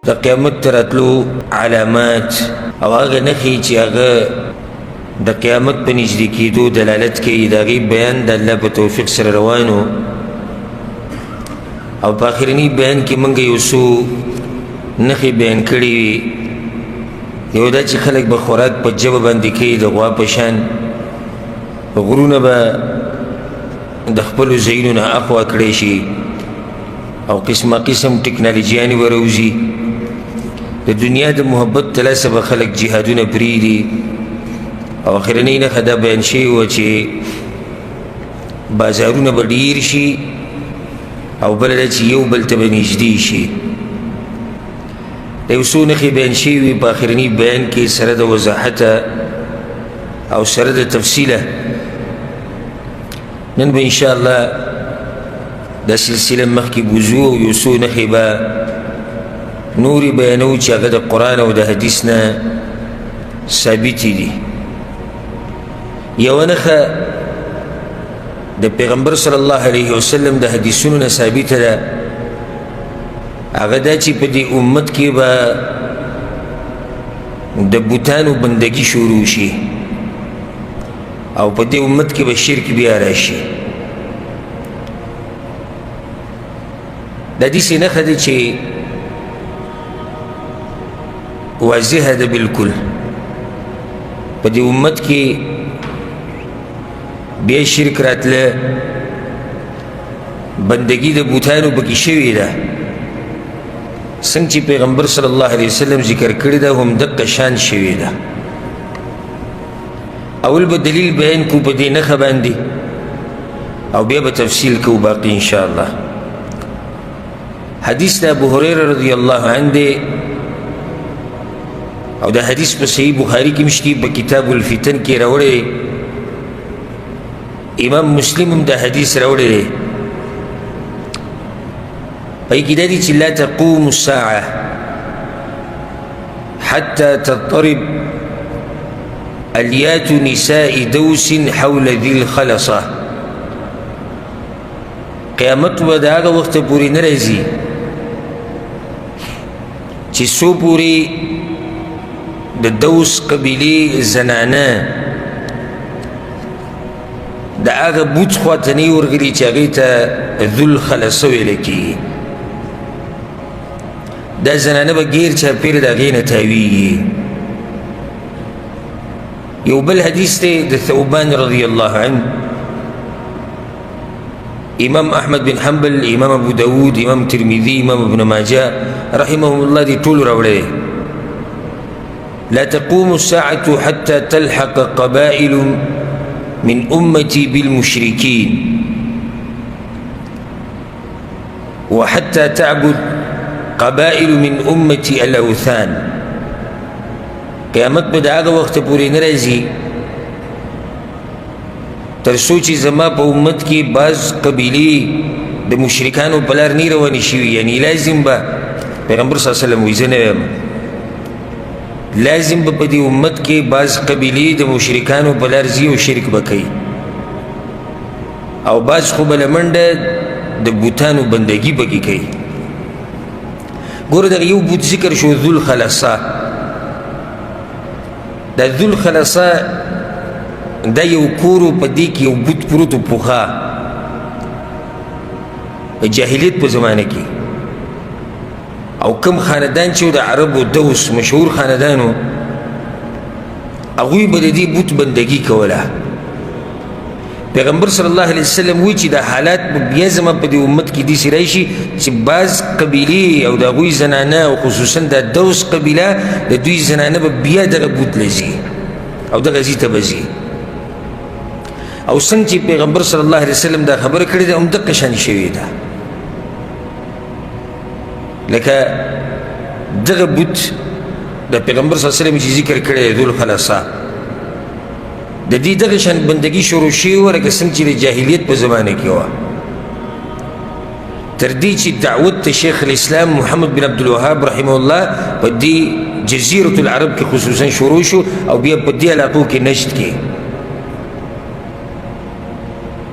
د قیامت تراتلو علامات او هغه نښې چې هغه د قیامت په نږدې کېدو دلالت کوي د هغې بیان د الله په توفیق سره روانو او په آخرني بیان کې موږ یو څو نښې بیان کړي وي. یو دا چې خلک به خوراک په ژبه باندې کوي د غوا په شان، غرونه به د خپلو ځایونو نه اخوا کړی شي او قسمه قسم ټکنالوژیانې به راوځي. د دنیا د محبت تلاسه به خلک جهادونه پرېږدي او آخرنۍ نښه دا بیان شوې وه چې بازارونه به ډېر شي او بله دا چې یو بل ته به نږدې شي. د یو څو نښې بیان شوي وي په آخرني بیان کې سره د وضاحته او سره د تفصیله. نن به انشاءالله دا سلسله مخکې بوځو او یو څو نښې به نورې بیانو چې هغه د قرآن او د حدیث نه ثابتې دي. یوه نښه د پیغمبر صلی الله علیه وسلم د حدیثونو نه ثابته ده، هغه دا چې په دې امت کې به د بوتانو بندګي شروع شي او په دې امت کې به شرک بیا راشي. دا داسې نښه ده چې واضحه ده بالکل. په دې امت کې بیا شرک راتله، بندګي د بوتانو پکې شوې ده. څنګه چې پیغمبر صلی الله علیه وسلم ذکر کړی ده هم دقه شان شوې ده. اول به دلیل بیان کو په دې نښه باندې او بیا به تفصیل کو باقي انشاءالله. حدیث د ابو هریره رضی الله عنه دی او دا حدیث په صحیح بخاری کې مشتی په کتاب الفتن کې راوړی، امام مسلم هم دا حدیث راوړی دی. پای کې دا دی چې لا تقوم الساعه حتى تضطرب الیات نساء دوس حول ذي الخلصه. قیامت به د هغه وخته پورې نه راځي چې څو پورې د دوس قبیلې زنانه د هغه بوت خواته نه ورغلي چې هغې ته ذو الخلصه ویلی کېږي. دا زنانه به ګیر چاپېره د هغې نه تاویږي. یو بل حدیث دی د ثوبان رضی الله عنه، امام احمد بن حنبل، امام ابو داود، امام ترمذی، امام ابن ماجه رحمهم الله دي ټول راوړی. لا تقوم الساعة حتى تلحق قبائل من أمتي بالمشركين وحتى تعبد قبائل من أمتي الأوثان. قیامت به د هغه وخت پورې نه راځي تر څو چې زما په امت کې بعض قبیلې د مشرکانو په لار نه روانې شوي. یعنی لازم به پیغمبر صلی الله علیه وسلم وایي زه نه یم، لازم به په دې امت کې بعض قبیلې د مشرکانو په لار ځي او شرک به کوي او بعض خو به له منډه د بوتانو بندګي پکې کوي. ګوره دغه یو بوت ذکر شو ذو الخلصه. دا ذو الخلصه دا یو کورو په دې کې یو بوت پروت و پوخا په جاهلیت په زمانه کې، او کم خاندان چې د عربو دوس مشهور خاندانو هغوی به د دې بوت بندګي کوله. پیغمبر صلی الله علیه وسلم وایي چې دا حالات به بیا زما په دې امت کې داسې راشي چې بعض قبیلې او د هغوی زنانه او خصوصا د دوس قبیله د دوی زنانه به بیا دغه بوت له ځي او دغه ځي ته به ځي. او څنګه چې پیغمبر صلی الله علیه وسلم دا خبره کړې ده همدقه شان شوې ده. لکه دغه بوت د پیغمبر صلی الله علیه وسلم چې ذکر کړی ذو الخلصه د دې دغه شان بندګي شروع شوې وه لکه څنګه چې د جاهلیت په زمانه کې وه، تر دې چې دعوت د شیخ الاسلام محمد بن عبدالوهاب رحمه الله په دې جزیرة العرب کې خصوصا شروع شو او بیا په دې علاقو کې نجد کې.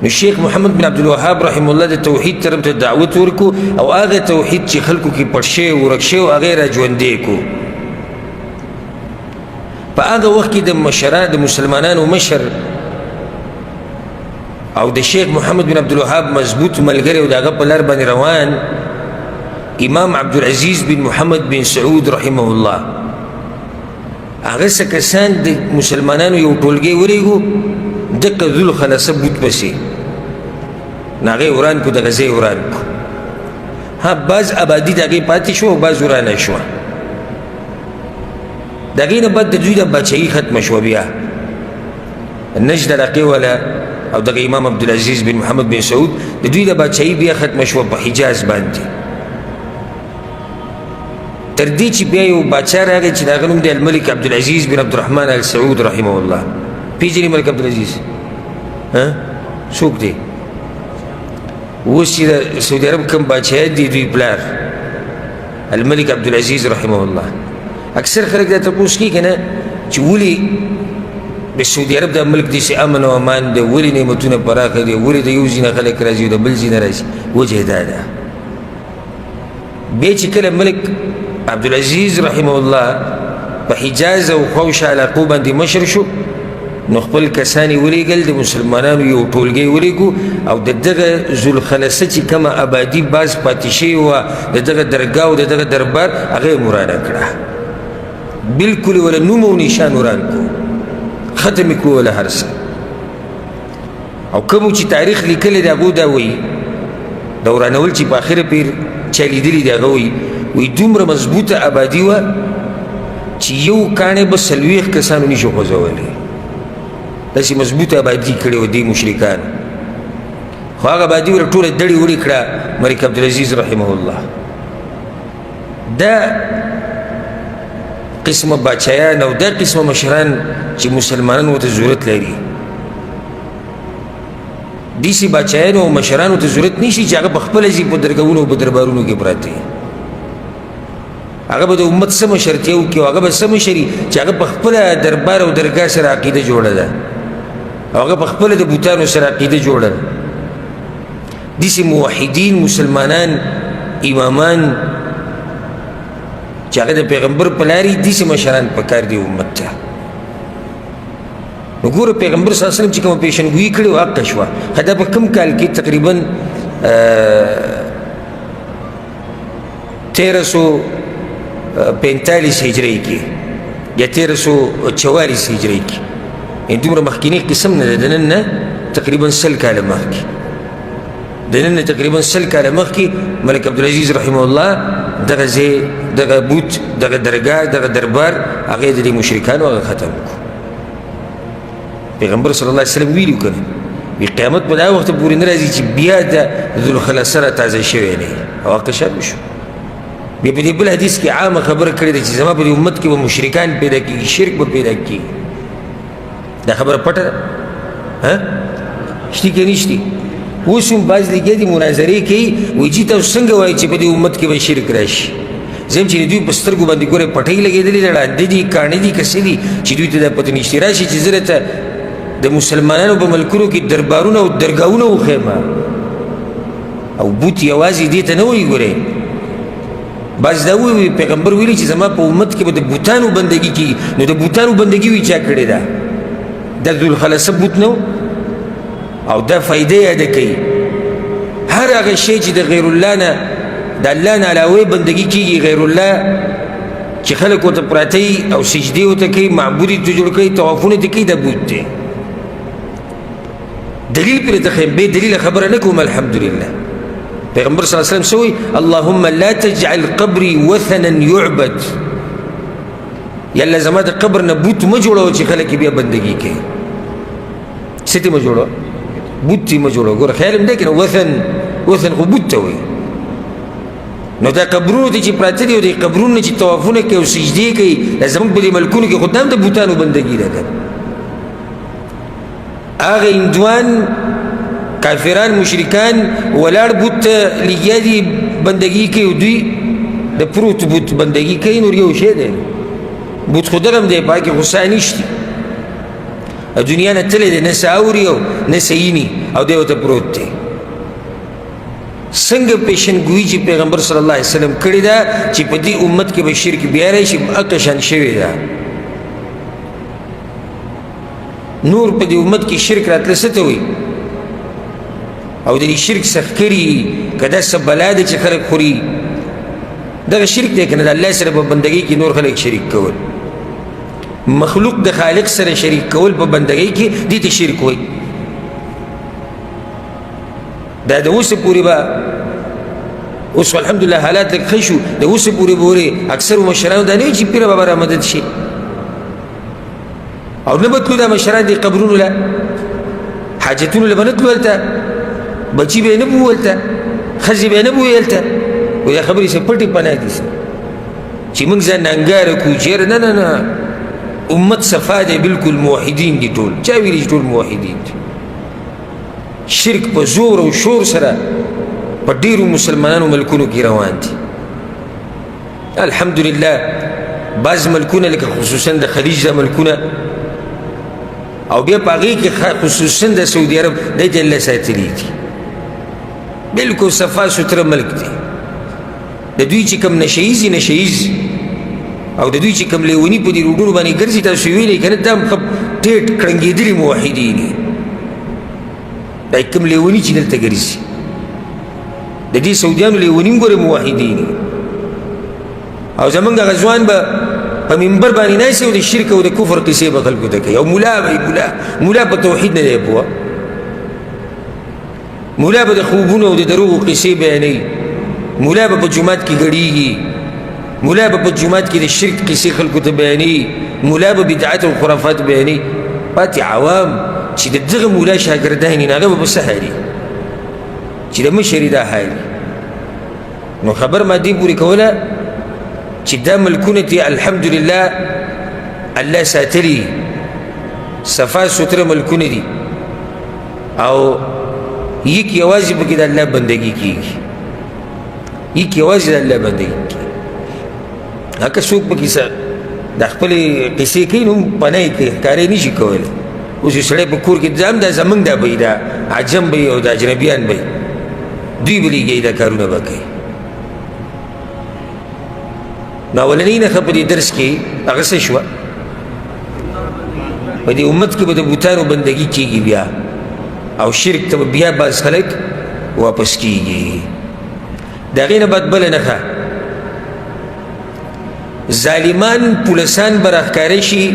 نو شیخ محمد بن عبدالوهاب رحم الله د توحید طرف ته دعوت ورکو او هغه توحید چې خلکو کې پټ شوی ورک شوی هغه را ژوندی کو. په هغه وخت کې د مشرانو د مسلمانانو مشر او د شیخ محمد بن عبدالوهاب مضبوط ملګری او د هغه په لار باندې روان امام عبدالعزیز بن محمد بن سعود رحمه الله. هغه څه کسان د مسلمانانو یو ټولګی ورېږو دقه ذوالخلصه بوت پسې نو هغه وران کو دغه ځای وران کو. ها بعض آبادي د هغې پاتې شوه او بعض ورانه شوه. د هغې نه بعد د دوی د باچایي ختمه شوه. بیا نجد علاقې والا او دغه امام عبدالعزیز بن محمد بن سعود د دوی د باچایي بیا ختمه شوه په حجاز باندې. تر دې چې بیا یو باچا راغی چې د هغه نوم دی الملک عبدالعزیز بن عبدالرحمن ال سعود رحمه الله. پیژنې ملک عبدالعزیز؟ څوک دی؟ اوس چې د سعودي عرب کوم باچایان دي دوی پلار الملک عبدالعزیز رحمه الله. اکثر خلک دا تپوس کوي که نه چې ولې د سعودي عرب دا ملک داسې امن او امان دی، ولې نعمتونه پراخه دي، ولې د یو ځای نه خلک راځي او د بل ځای نه راځي؟ وجه دا ده. بیا چې کله ملک عبدالعزیز رحمه الله په حجاز او خوش علاقو باندې مشر شو نو خپل کسان یې ولېږل، د مسلمانانو یو ټولګی ولېږو او د دغه ذوالخلصه چې کومه آبادي بعض پاتې شوې وه د دغه درګاه او د دغه دربار هغه یې ورانه کړه. بلکل یې وله نوم او نشان وران کړو، ختم یې کړو وله هر څه. او کومو چې تاریخ لیکلی دی هغو دا وایي د ورانول چې په آخره پیر چا لیدلي دی هغه وایي دومره مضبوطه آبادي وه چې یو کاڼی به 40 کسانو نشي خوځولی. داسې مضبوطه آبادي کړې وه دې مشرکانو. خو هغه آبادي ورته ټوله دړې وړې کړه ملک عبدالعزیز رحمه الله. دا قسمه باچایان او دا قسمه مشران چې مسلمانانو ورته ضرورت لري، داسې باچایانو او مشرانو ته ضرورت نشي چې هغه په خپله ځي په درګاهونو او په دربارونو کې پراته وي. هغه به د امت څه مشرتیا وکړي او هغه به څه مشري چې هغه په خپله دربار او درګاه سره عقیده جوړه ده او هغه په خپله د بوتانو سره عقیده جوړه ده. داسې موحدین مسلمانان امامان چې هغه د پیغمبر په لارې داسې مشران پکار دي امت ته. نو ګوره پیغمبر صلی الله علیه وسلم چې کومه پیشنګویي کړې وه حقه شوه. دا په کوم کال کې تقریبا 1345 هجري کې یا 1344 هجري کې، یعنې دومره مخکینی قسم نه ده، د نن نه تقریبا 100 کاله مخکې. د نن نه تقریبا 100 کاله مخکې ملک عبدالعزیز رحمه الله دغه ځای دغه بوت دغه درګاه دغه دربار هغه یې د دې مشرکانو هغه ختم کړو. پیغمبر صلی الله علیه وسلم ویلي که نه وي قیامت به دا وخته پورې نه راځي چې بیا د ذوالخلصه را تازه شوی نه وي او هغه شامل شو. بیا په دې بل حدیث کې عامه خبره کړې ده چې زما په دې امت کې به مشرکان پیدا کېږي، شرک به پیدا کېږي. دا خبره پټه ده شتي که نشتي؟ اوس هم بعض لګیا دي مناظرې کوي وایي چې تاسو څنګه وایي چې په دې امت کې به شرک راشي؟ زه هم چې دوی په سترګو باندې ګورې پټۍ لګېدلې ده، ړانده دي کاڼه دي که څه دي چې دوی ته دا پته نشتي. راشي چې زه درته د مسلمانانو په ملکونو کې دربارونه او درګاهونه وښیم او بوت یوازې دې ته نه وایي. ګورې بعض دا وایي پیغمبر ویلي چې زما په امت کې به د بوتانو بندګي کېږي. نو د بوتانو بندګي وی چا کړې ده؟ دا ذوالخلصه بوت نه او دا فایده یاده کوي. هر هغه شی چې د غیر الله نه د الله نه علاوه بندګي کېږي، غیر الله چې خلک ورته پراته او سجدې ورته کوي، معبود یې ته جوړ کوي، طوافونه یې کوي، دا بوت دی. دلیل پرې ته ښیم، بې دلیله خبره نه کوم. الحمدلله پیغمبر صلی الله علیه وسلم سوی اللهم لا تجعل قبري وثنا يعبد. یا الله زما د قبر نه بوت مه جوړوه چې خلک بیا بندګي کوي. څه ته مه جوړوه؟ بوت ته مه جوړوه. ګوره خیال هم دی که نه وثن خو بوت ته وایي. نو دا قبرونو ته چې پراته دي او د قبرونو چې طوافونه کوي او سجدې کوي، دا زموږ په دې ملکونو کې خو دا هم د بوتانو بندګي ده که هغه هندوان کافران مشرکان ولاړ بوت ته لګیا دي بندګي کوي او دوی د پروت بوت بندګي کوي. نور یو شی دی بوت خو دغه هم دی، په هغې کې غصه نشته. دنیا نه تللی دی، نه څه اوري او نه څه ویني، او دی ورته پروت دی. څنګه پیشنګویي چې پیغمبر صلی الله علیه وسلم کړې ده چې په دې امت کې به شرک بیا راشي، هغه شان شوې ده. نور په دې امت کې شرک راتله څه ته وایي؟ او د دې شرک څخه کړي که دا څه بلا ده چې خلک خوري، دغه شرک دی که نه؟ د الله سره په بندګۍ کې نور خلک شریک کول، مخلوق د خالق سره شریک کول په بندګۍ کې، دې ته شرک وایي. دا د اوسه پورې به اوس الحمدلله حالات لږ ښه شو، د اوسه پورې به ورې اکثرو مشرانو دا نه وي چې پیره بابا را مدد شي، او نه به تلو دا مشران دې قبرونو له حاجتونو له به نه تلو هلته، بچي به یې نه بو هلته، ښځې به یې نه بویې هلته، و دا خبرې څه پټې پناه دي چې موږ ځان انګاره کړو چېرې. نه نه نه، امت صفا دی، بلکل موحدین دي ټول. چا ویلي چې ټول موحدین دي؟ شرک په زور او شور سره په ډیرو مسلمانانو ملکونو کې روان دي. الحمدلله بعض ملکونه لکه خصوصا د خلیج د ملکونه او بیا په هغې کې خصوصا د سعودي عرب دی ته الله ساتلي دي، بلکل صفا ستره ملک دی. د دوی چې کوم نشهیز نشهیز او د دوی چې کوم لیوني په دې روډونو باندې ګرځي، تاسو ویلې که نه دا هم ټیټ کړنګېدلي موحدین دي. دا کوم لیوني چې دلته ګرځي، د دې سعودیانو لیوني هم ګورې موحدین دي. او زمونږ هغه ځوان به په منبر باندې ناست او د شرک او د کفر قصې به خلکو ته کوي، او ملا به ملا په توحید نه دی پوه، ملا به د خوبونو او د دروغو قصې بیانوي، ملا به په جومات کې ګډېږي، ملا به په جومات کې د شرک قصې خلکو ته بیانوي، ملا به بدعت او خرافات بیانوي. پاتې عوام چې د دغه مولا شاګردان یې هغه به په څه حالي چې د مشر یې دا حال، نو خبر ما دې پورې کوله چې دا ملکونه دي الحمدلله الله ساتلي، صفا ستره ملکونه دي، او یک یوازې پکې د الله بندګي کېږي، یک یوازې د الله بندګي کېږي. هکه څوک پکې د خپلې قصې کوي نو پناه یې کوي، ښکاره یې نشي کولی. اوس یو سړی په کور کې ځام دا زمونږ دا به دا عجم به او د اجنبیان به دوی به لېږي دا کارونه به کوي. نو اولنۍ نښه په دې درس کې هغه څه شوه؟ په دې امت کې به د بوتانو بندګي کېږي بیا، او شرک ته به بیا بعض خلک واپس کېږي. د هغې نه بعد بله نښه، ظالمان پولسان به راښکاره شي،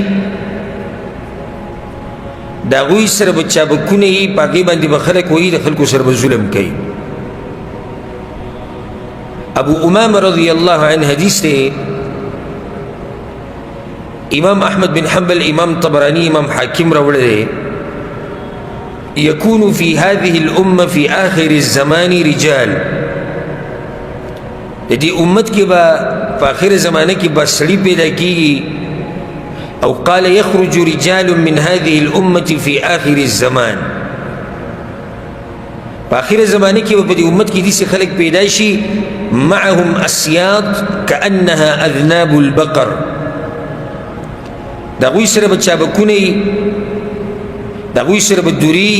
د هغوی سره به چابکونه یي، په هغې باندې به خلک وایي د خلکو سره به ظلم کوي. ابو امامه رضی الله عنه حدیث دی، امام احمد بن حنبل، امام طبرانی، امام حاکم راوړی دی، یکون فی هذه الامه فی آخر الزمان رجال، د دې امت کې به په آخر زمانه کې به سړي پیدا کېږي. او قال يخرج رجال من هذه الامه في آخر الزمان، په آخر زمانه کې به په دې امت کې داسې خلک پیدا شي، معهم اسیاط كأنها اذناب البقر، د هغوی سره به چابکونه وي، د هغوی سره به درې،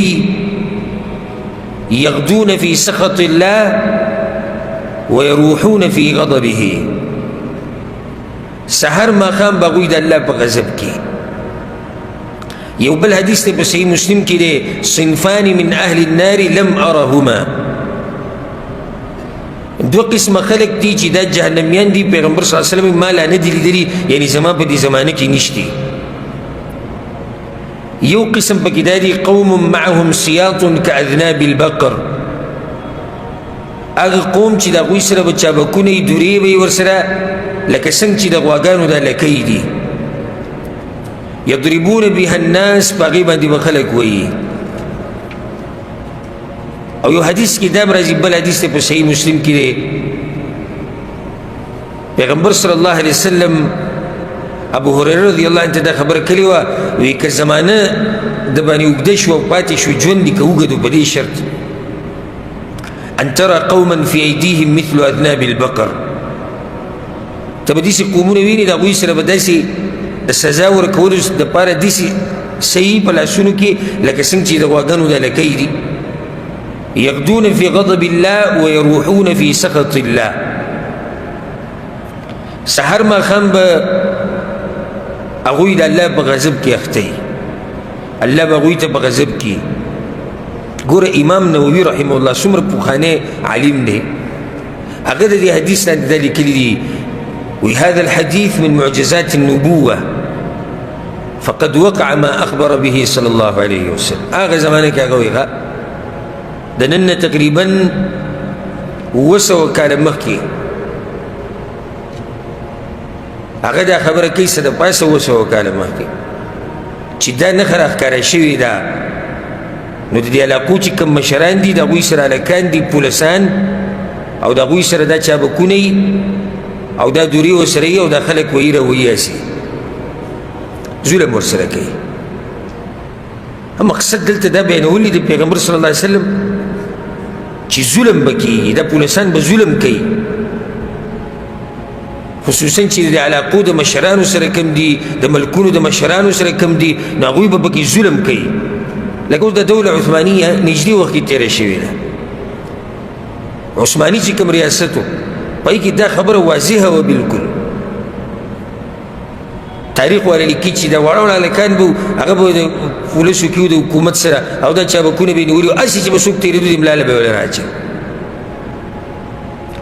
یغدون فی سخط الله ويروحون فی غضبه، سحر ماښام به هغوی د الله په غضب کې. یو بل حدیث دی په صحیح مسلم کې دی، صنفان من اهل النار لم ارهما، دو قسمه خلق دي چې دا جهنمیان دي، پیغمبر صلی الله علیه وسلم ما لا نه دي لیدلي، یعنی زما په دې زمانه کې نشته. یو قسم پکې دا دي قوم معهم سیاط كاذناب البقر، هغه قوم چې د هغوی سره به چابکونه وي، درې به یې ورسره لکه څنګه چې د غواګانو دا لکۍ دي، یضربون بها الناس، په هغې باندې به خلک وایي. او یو حدیث کې دا راځي، بل حدیث دی په صحیح مسلم کې دی، پیغمبر صلی الله علیه وسلم ابو هریره رضی الله عنه ته دا خبره کړې وه، وایي که زمانه د باندې اوږده شوه او پاتې شو، ژوند دې که اوږد په دې شرط ان ترى قوما في ايديهم مثل اذناب البقر، ته به داسې قومونه وینې د هغوی سره به داسې د سزا ورکولو دپاره داسې صحیح په لاسونو کې لکه څنګه چې د غواګانو د لکۍ دي یغدون فی غضب الله ویروحون فی سخط الله سحر ماښام به هغوی د الله په غضب کې اخته الله به هغوی ته په غضب کې ګوره امام نووي رحمه الله څومره پخوانی عالم دی هغه د دې حدیث نه دا لیکلي دي وی هذا الحديث من معجزات النبوة فقد وقع ما أخبر به صلى الله عليه وسلم هغه زمانه کې هغه ویغه د نن تقریبا 200 کاله مخکې هغه دا خبره کوي څه د پاسه 200 کاله مخکې چې دا نښه راښکاره شوې ده نو د دې علاقو چې کوم مشران دي د هغوی سره هلکان دي پولسان او د هغوی سره دا چابکونه او دا دورې ورسره وي او دا خلک ویره ویاسي ظلم ورسره کوي مقصد دلته دا بیانول د پیغمبر صلی الله علیه وسلم چې ظلم به کېږي دا پولسان به ظلم کوي خصوصا چې د علاقو د مشرانو سره کم دي د ملکونو د مشرانو سره کم دي نو هغوی به پکې ظلم کوي لکه اوس د دوله عثمانیه نږدې وخت کې تېره شوې ده عثماني چې کوم ریاست و پای کې دا خبره واضحه وه بلکل تاریخ والا لیکي چې دا واړه واړه هلکان به هغه به د پولیسو کې د حکومت سره او دا چابکونه به یې نیولي وو هسې چې به څوک تېرېدو د املا له به یې وله راچوي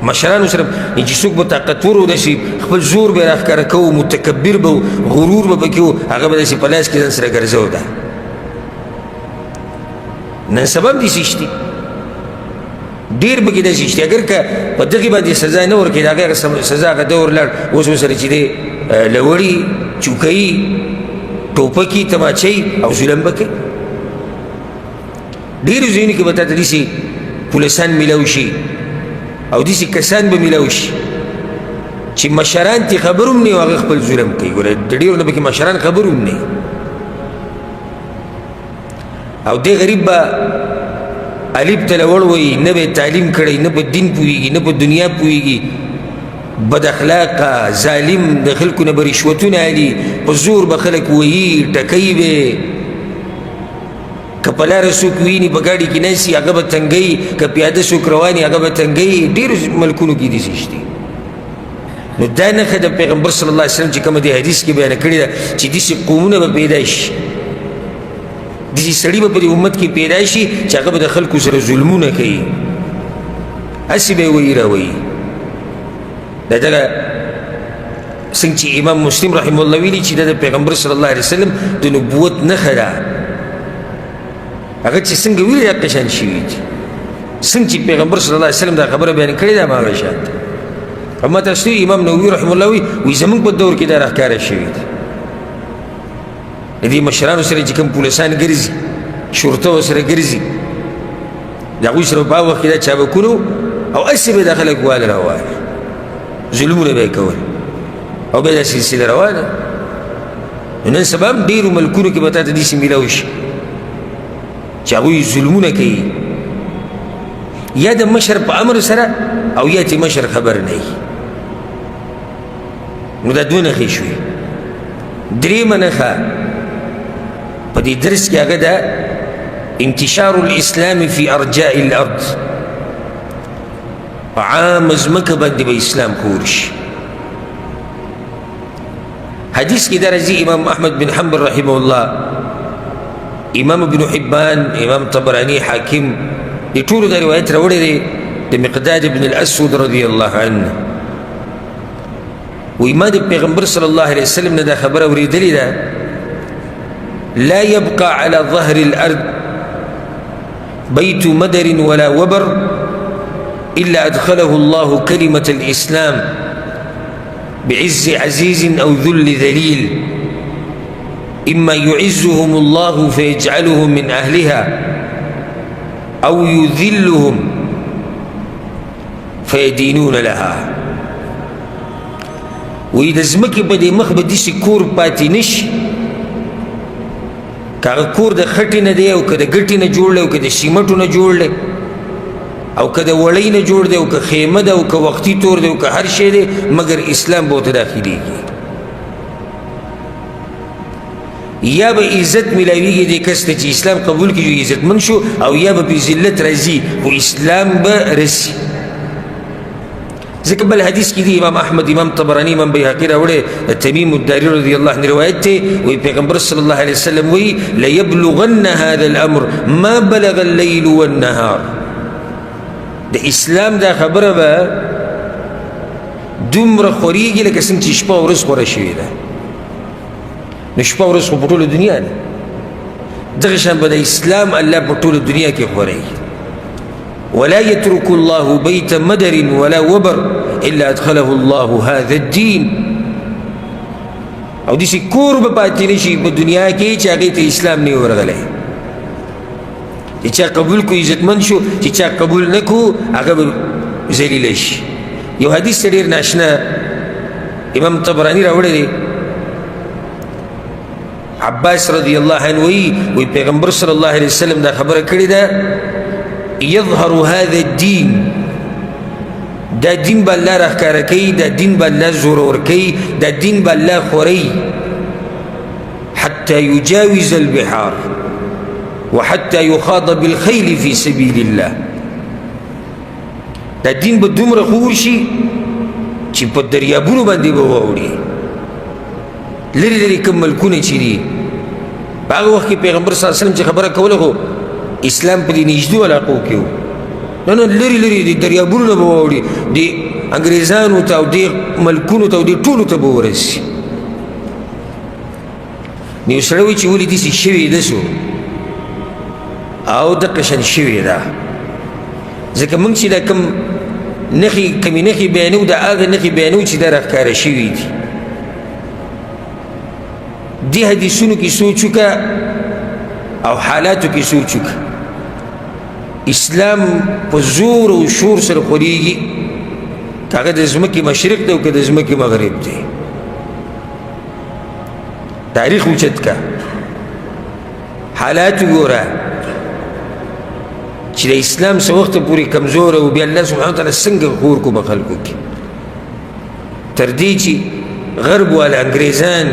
مشرانو سره چې څوک به طاقتور و داسې خپل زور به یې راښکاره کوو متکبر به و غرور به پکې و هغه به داسې په لاس کې ځان سره ګرځو ده نن سبا هم داسې شتي ډېر پکې داسې شتي اگر که په دغې باندې سزا نه ورکړي د هغې سزا هغه دور لاړ اوس ورسره چې دی لوړي چوکۍ ټوپکي تماچۍ او ظلم به کوي ډېرو ځایونو کې به تا ته داسې پولیسان میلاو شي او داسې کسان به میلاو شي چې مشران ترې خبر هم نه او هغه خپل ظلم کوي ګوره د ډېرو نه پکې مشران خبر هم نه او دې غریب به الف ته لوړ وي نه به تعلیم کړی نه په دین پوهېږي نه په دنیا پوهېږي بد اخلاقه ظالم د خلکو نه به رشوتونه علي په زور به خلک وهي ټکوي به که په لاره څوک ویني په ګاډي کې ناستي هغه به تنګوي که پیاده څوک روان وي هغه به تنګوي ډېرو ملکونو کې داسې شتي نو دا نښه د پیغمبر صلی الله علیه وسلم چې کومه دې حدیث کې بیانه کړې ده چې داسې قومونه به پیدا شي داسې سړي به په دې امت کې پیدا شي چې هغه به د خلکو سره ظلمونه کوي هسې به یې ویي راویي دا دغه څنګه چې امام مسلم رحمه الله ویلي چې دا د پیغمبر صلی الله علیه وسلم د نبوت نښه ده هغه چې څنګه ویلي دا قشان شوي دي څنګه چې پیغمبر صلی الله علیه وسلم دا خبره بیان کړې ده هماغه شان ده اما تاسو امام نووي رحمه الله وی زموږ په دور کې دا راښکاره شوي دي د دې مشرانو سره چې کوم پولیسان ګرځي شرطه ورسره ګرځي د هغوی سره په هغه وخت کې دا چابکونو او هسې به دا خلک واله راواله ظلمونه به یې کول او بیا دا سلسله روانه نو نن سبا هم ډېرو ملکونو کې به تا ته داسې میلاو شي چې هغوی ظلمونه کوي یا د مشر په امر سره او یا چې مشر خبر نه وي نو دا دوه نښې شوې درېیمه نښه په دې درس کې هغه ده انتشار الاسلام فی ارجاء الارض په عامه ځمکه باندې به اسلام خور شي حدیث کې دا راځي امام احمد بن حنبل رحمه الله امام ابن حبان امام طبراني حاکم دې ټولو دا روایت راوړی دی د مقداد بن الاسود رضی الله عنه وی ما د پیغمبر صلی الله علیه وسلم نه دا خبره اورېدلې ده لا يبقى على ظهر الأرض بيت مدر ولا وبر إلا أدخله الله كلمة الإسلام بعز عزيز أو ذل ذليل إما يعزهم الله فيجعلهم من أهلها أو يذلهم فيدينون لها وإذا زمكي بدي مخبة ديسي كور پاتې نشي که هغه کور د خټې نه دی او که د ګټې نه جوړ دی او که د سیمټو نه جوړ دی او که د وړۍ نه جوړ دی او که خیمه ده او که وختي تور دی او که هر شی دی مګر اسلام به ورته داخلېږي یا به عزت ملاویږي دې کس ته چې اسلام قبول کړي عزتمند شو او یا به په ذلت راځي خو اسلام به رسي ځکه بل حدیث کې دی امام احمد امام طبراني امام بیهقي راوړی تمیم الداري رضی الله عنه روایت دی وی پیغمبر صلی الله علیه وسلم وی لیبلغن هذا الامر ما بلغ الليل والنهار د اسلام دا خبره به دومره خورېږي لکه څنګه چې شپه ورځ خوره شوې ده نو شپه ورځ خو په ټوله دنیا ده دغه شان به د اسلام الله په ټوله دنیا کې خورېږي ولا يترك الله بيت مدر ولا وبر إلا أدخله الله هذا الدين او دسی کور به پاتې نشي په دنیا کې چې هغې ته اسلام نه ورغلی چې چا قبول کو عزتمند شو چې چا قبول نه کو هغه به ذلیله شي یو حدیث ډېر ناشنا امام طبراني راوړی دی عباس رضی الله عنه وی پیغمبر صلی الله علیه وسلم دا خبره کړې ده يظهر هذا الدين دا دین به الله راښکاره کوي دا دین به الله زورور کوي دا دین به الله خوري حتى يجاوز البحار وحتى يخاض بالخيل في سبيل الله دا دین به دومره خور شي چې په دریابونو باندې به واوړي لري لري کوم ملکونه چې دي په هغه وخت کې پیغمبر صلی الله علیه وسلم چې خبره کوله خو اسلام په دې نږدې علاقو کې و نه لري لري د دریابونو نه به واوړي د انګریزانو ته او دې ملکونو ته او دې ټولو ته به ورسي نو یو سړی وایي چې ولې داسې شوي ده سو او دقه شان شوې ده ځکه موږ چې دا کوم نښې کمې نښې بیانوو د هغه نښې بیانوو چې دا راښکاره شوي دي دې حدیثونو کې سوچ وکړه او حالاتو کې سوچ وکړه اسلام په زور او شور سره خورېږي که هغه د ځمکې مشرق دی او که د ځمکې مغرب دی تاریخ اوچت کا حالات وګوره چې د اسلام څه وخته پورې کمزور او بیا الله سبحانه وتعالی څنګه خور کو په خلکو کې تر دې چې غرب والا انګریزان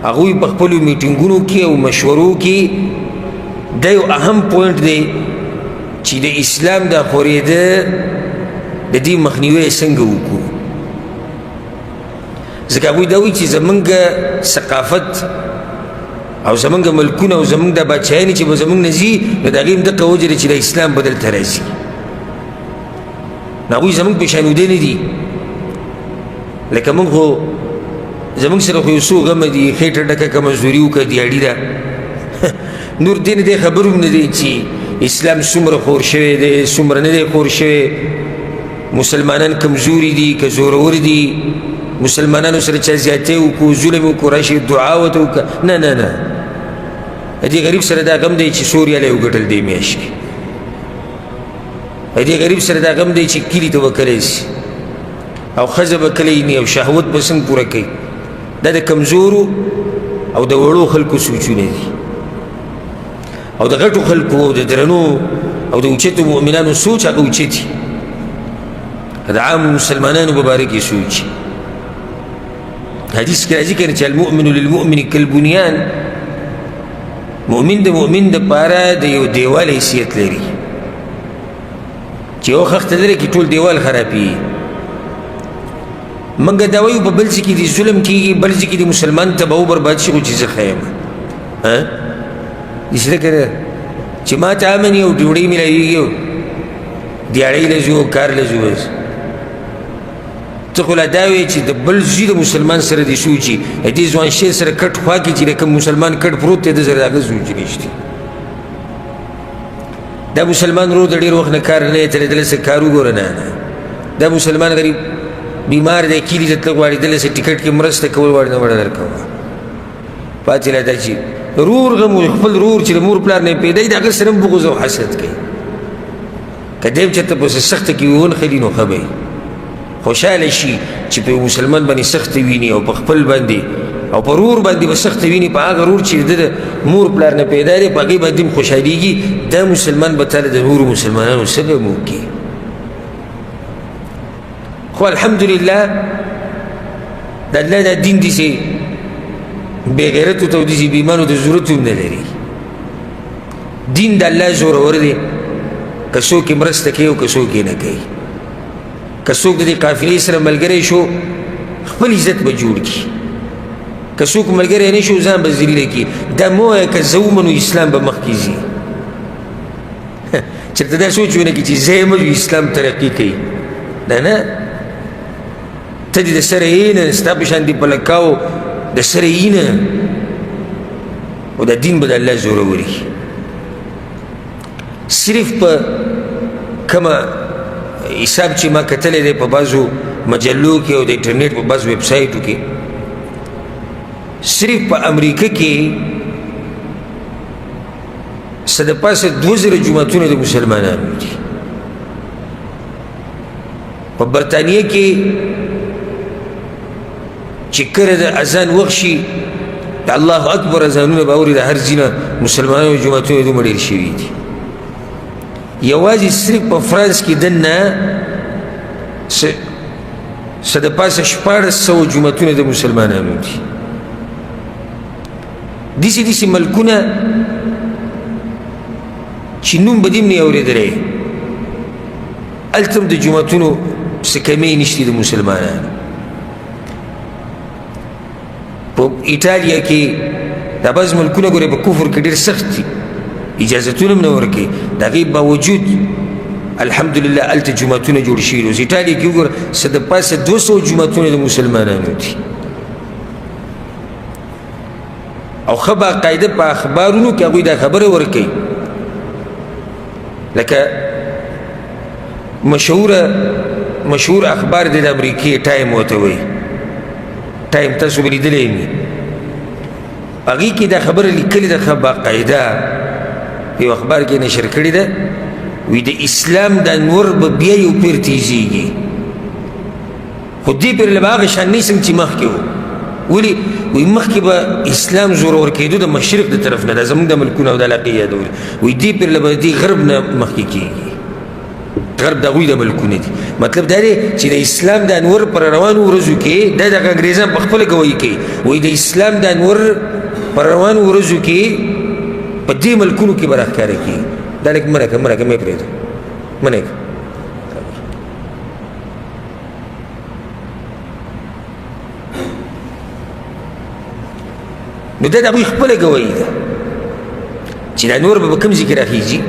هغوی په خپلو میټینګونو کې او مشورو کې دا یو اهم پوینټ دی چې د اسلام دا خورېده د دې مخنیوی څنګه وکړو ځکه هغوی دا وایي چې زمونږ ثقافت او زمونږ ملکونه او زمونږ دا بادشاهیانې چې به زمونږ نه ځي نو د هغې هم دقه وجه ده چې د اسلام به دلته راځي نو هغوی زمونږ پېشانودې نه دي لکه موږ خو زمونږ سره خو یو څو غمه دي خېټه ډکه که مزدوري وکړه دیاړي ده نور دې نه دی خبر هم نه دی چې اسلام څومره خور شوی دی څومره نه دی خور شوی مسلمانان کمزوري دي که زورور دي مسلمانانو سره چا زیاتې وکړو ظلم وکړو راشي دعا ورته وکړه نه نه نه دې غریب سره دا غم دی چې سور یالی وګټل دې میاشت کې دې غریب سره دا غم دی چې کلي ته وکلی شي او ښځه به کلی نی او شهوت به څنګه پوره کوي دا د کمزورو او د وړو خلکو سوچونه دي او د غټو خلکو او د درنو او د اوچتو مؤمنانو سوچ هغه اوچتي د عام مسلمانانو مبارک یې سوچ حدیث کې راځي کنه چې المؤمن للمؤمن کالبنیان مؤمن د مؤمن دپاره د یو دیوال حیثیت لري چې یو خښته لري کې ټول دیوال خرابېږي منګه دا وایو په بل ځای کې د ظلم کېږي بل ځای کې د مسلمان تباهو برباد شي خو چې زه ښه یم داسې ده که نه چې ما ته امن یو ډوډۍ میلاویږي او دیاړۍ له ځو کار له ځو بس ته خو لا دا وایې چې د بل زوی د مسلمان سره دې سوچي دې ځوان شی سره کټ خوا کې چې د کوم مسلمان کټ پروت دی د سره د هغه سوچ نشته دا مسلمان رو د ډېر وخت نه کار نه یې تللی دلته څه کار وګوره نه نه دا مسلمان غریب بیمار دی کلي ته تلل غواړي دلته څه ټکټ کې مرسته کول غواړي نه وړه درکوه پاتې لا دا چې رور غم خپل رور چې د مور پلار نه پیدا وي د هغه سره هم بغض او حسد کوي که دی هم چېرته پسې سخته کې ونښلي نو ښه به خوشحاله شي چې په مسلمان باندې سخته ویني او په خپل باندې او په رور باندې به سخته ویني په هغه رور چې د مور پلار نه پیدا دی په هغې باندې هم خوشحالېږي دا مسلمان به تاله د نورو مسلمانانو څه غم وکړي خو الحمدلله د الله دا دین داسې بې غیرتو ته وداسې بېایمانو ته ضرورت هم نه لري دین د الله زورور دی که څوک یې مرسته کوي او که څوک یې نه کوي که څوک د دې قافلې سره ملګری شو خپل عزت به جوړ کړي که څوک ملګری نه شو ځان به ذلیله کړي دا مه وایه که زه ومنو اسلام به مخکې ځي چېرته دا سوچ ونه کړي چې زه یې منو اسلام ترقي کوي نه نه ته دې د سره یې نه ستا په شان دې په لکاو د سره یې نه او دا دین به د الله زوروري صرف په کومه حساب چې ما کتلی دی په بعضو مجلو کې او د انټرنیټ په بعضو ویب سایټو کې صرف په امریکا کې څه د پاسه 2000 جوماتونه د مسلمانانو دي په برطانیه کې چې کله د اذان وخت شي د الله اکبر اذانونه به اوري د هر ځای نه مسلمانانو جوماتونه دومره ډېر شوي دي یوازې صرف په فرانس کې دننه څه د پاسه 1400 جوماتونه د مسلمانانو دي داسې داسې ملکونه چې نوم به دې هم نه اورېدلی هلته هم د جوماتونو څه کمۍ نشته د مسلمانانو په ایټالیا کې دا بعض ملکونه ګورې په کفر کې ډېر سخت دي اجازتونه هم نه ورکوي د هغې باوجود الحمدلله هلته جوماتونه جوړ شوي دي اوس ایټالیا کې وګوره څه د پاسه 200 جوماتونه د مسلمانانو دي او ښه باقاعده په اخبارونو کې هغوی دا خبره ورکوي لکه مشهور اخبار دی د امریکې ټایم ورته وایي ټایم تاسو به لیدلی یې هغې کې دا خبره لیکلې ده ښه باقاعده یو اخبار کې نشر کړې ده وی د اسلام دا نور به بیا یو پیر تیزیږي خو دې پیر له به هغه شان نه څنګه چې مخکې و ولې وی مخکې به اسلام زورور کېدو د مشرق د طرف نه دا زموږ د ملکونه او د علاقې یادولې وی دې پیر له به دې غرب نه مخکې کېږي غرب د هغوی د ملکونه دي مطلب دا دی چې د اسلام د انور پر روانو ورځو کې دا دغه انګریزان په خپله ګویي کوي وایي د اسلام د انور پر روانو ورځو کې په دې ملکونو کې به راښکاره کېږي دا لږ منع کړه مې پرېږده منع کړه نو دا د هغوی خپله ګویي ده چې دا نور به په کوم ځای کې راخېږي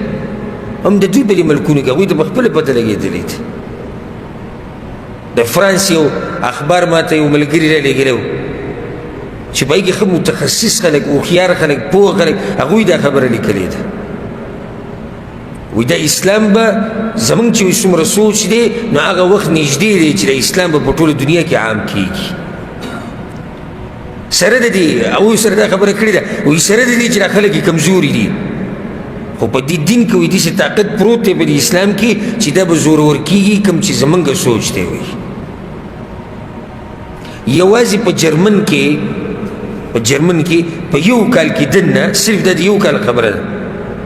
هم د دوی په دې ملکونو کې هغوی ته په خپله پته لګېدلې ده د فرانس یو اخبار ما ته یو ملګري رالیږلی و چې په هغې کې ښه متخصص خلک هوښیار خلک پوه خلک هغوی دا خبره لیکلې ده وایي دا اسلام به زموږ چې څومره سوچ دی نو هغه وخت نږدې دی چې د اسلام به په ټوله دنیا کې عام کېږي سره د دې هغوی سره دا خبره کړې ده وایي سره د دې چې دا خلک یې کمزوري دي خو په دې دین کې وایي داسې طاقت پروت دی په دې اسلام کې چې دا به زورور کېږي کوم چې زموږ سوچ دی وایي یوازې په جرمن کې په یو کال کې دننه صرف دا د یو کال خبره ده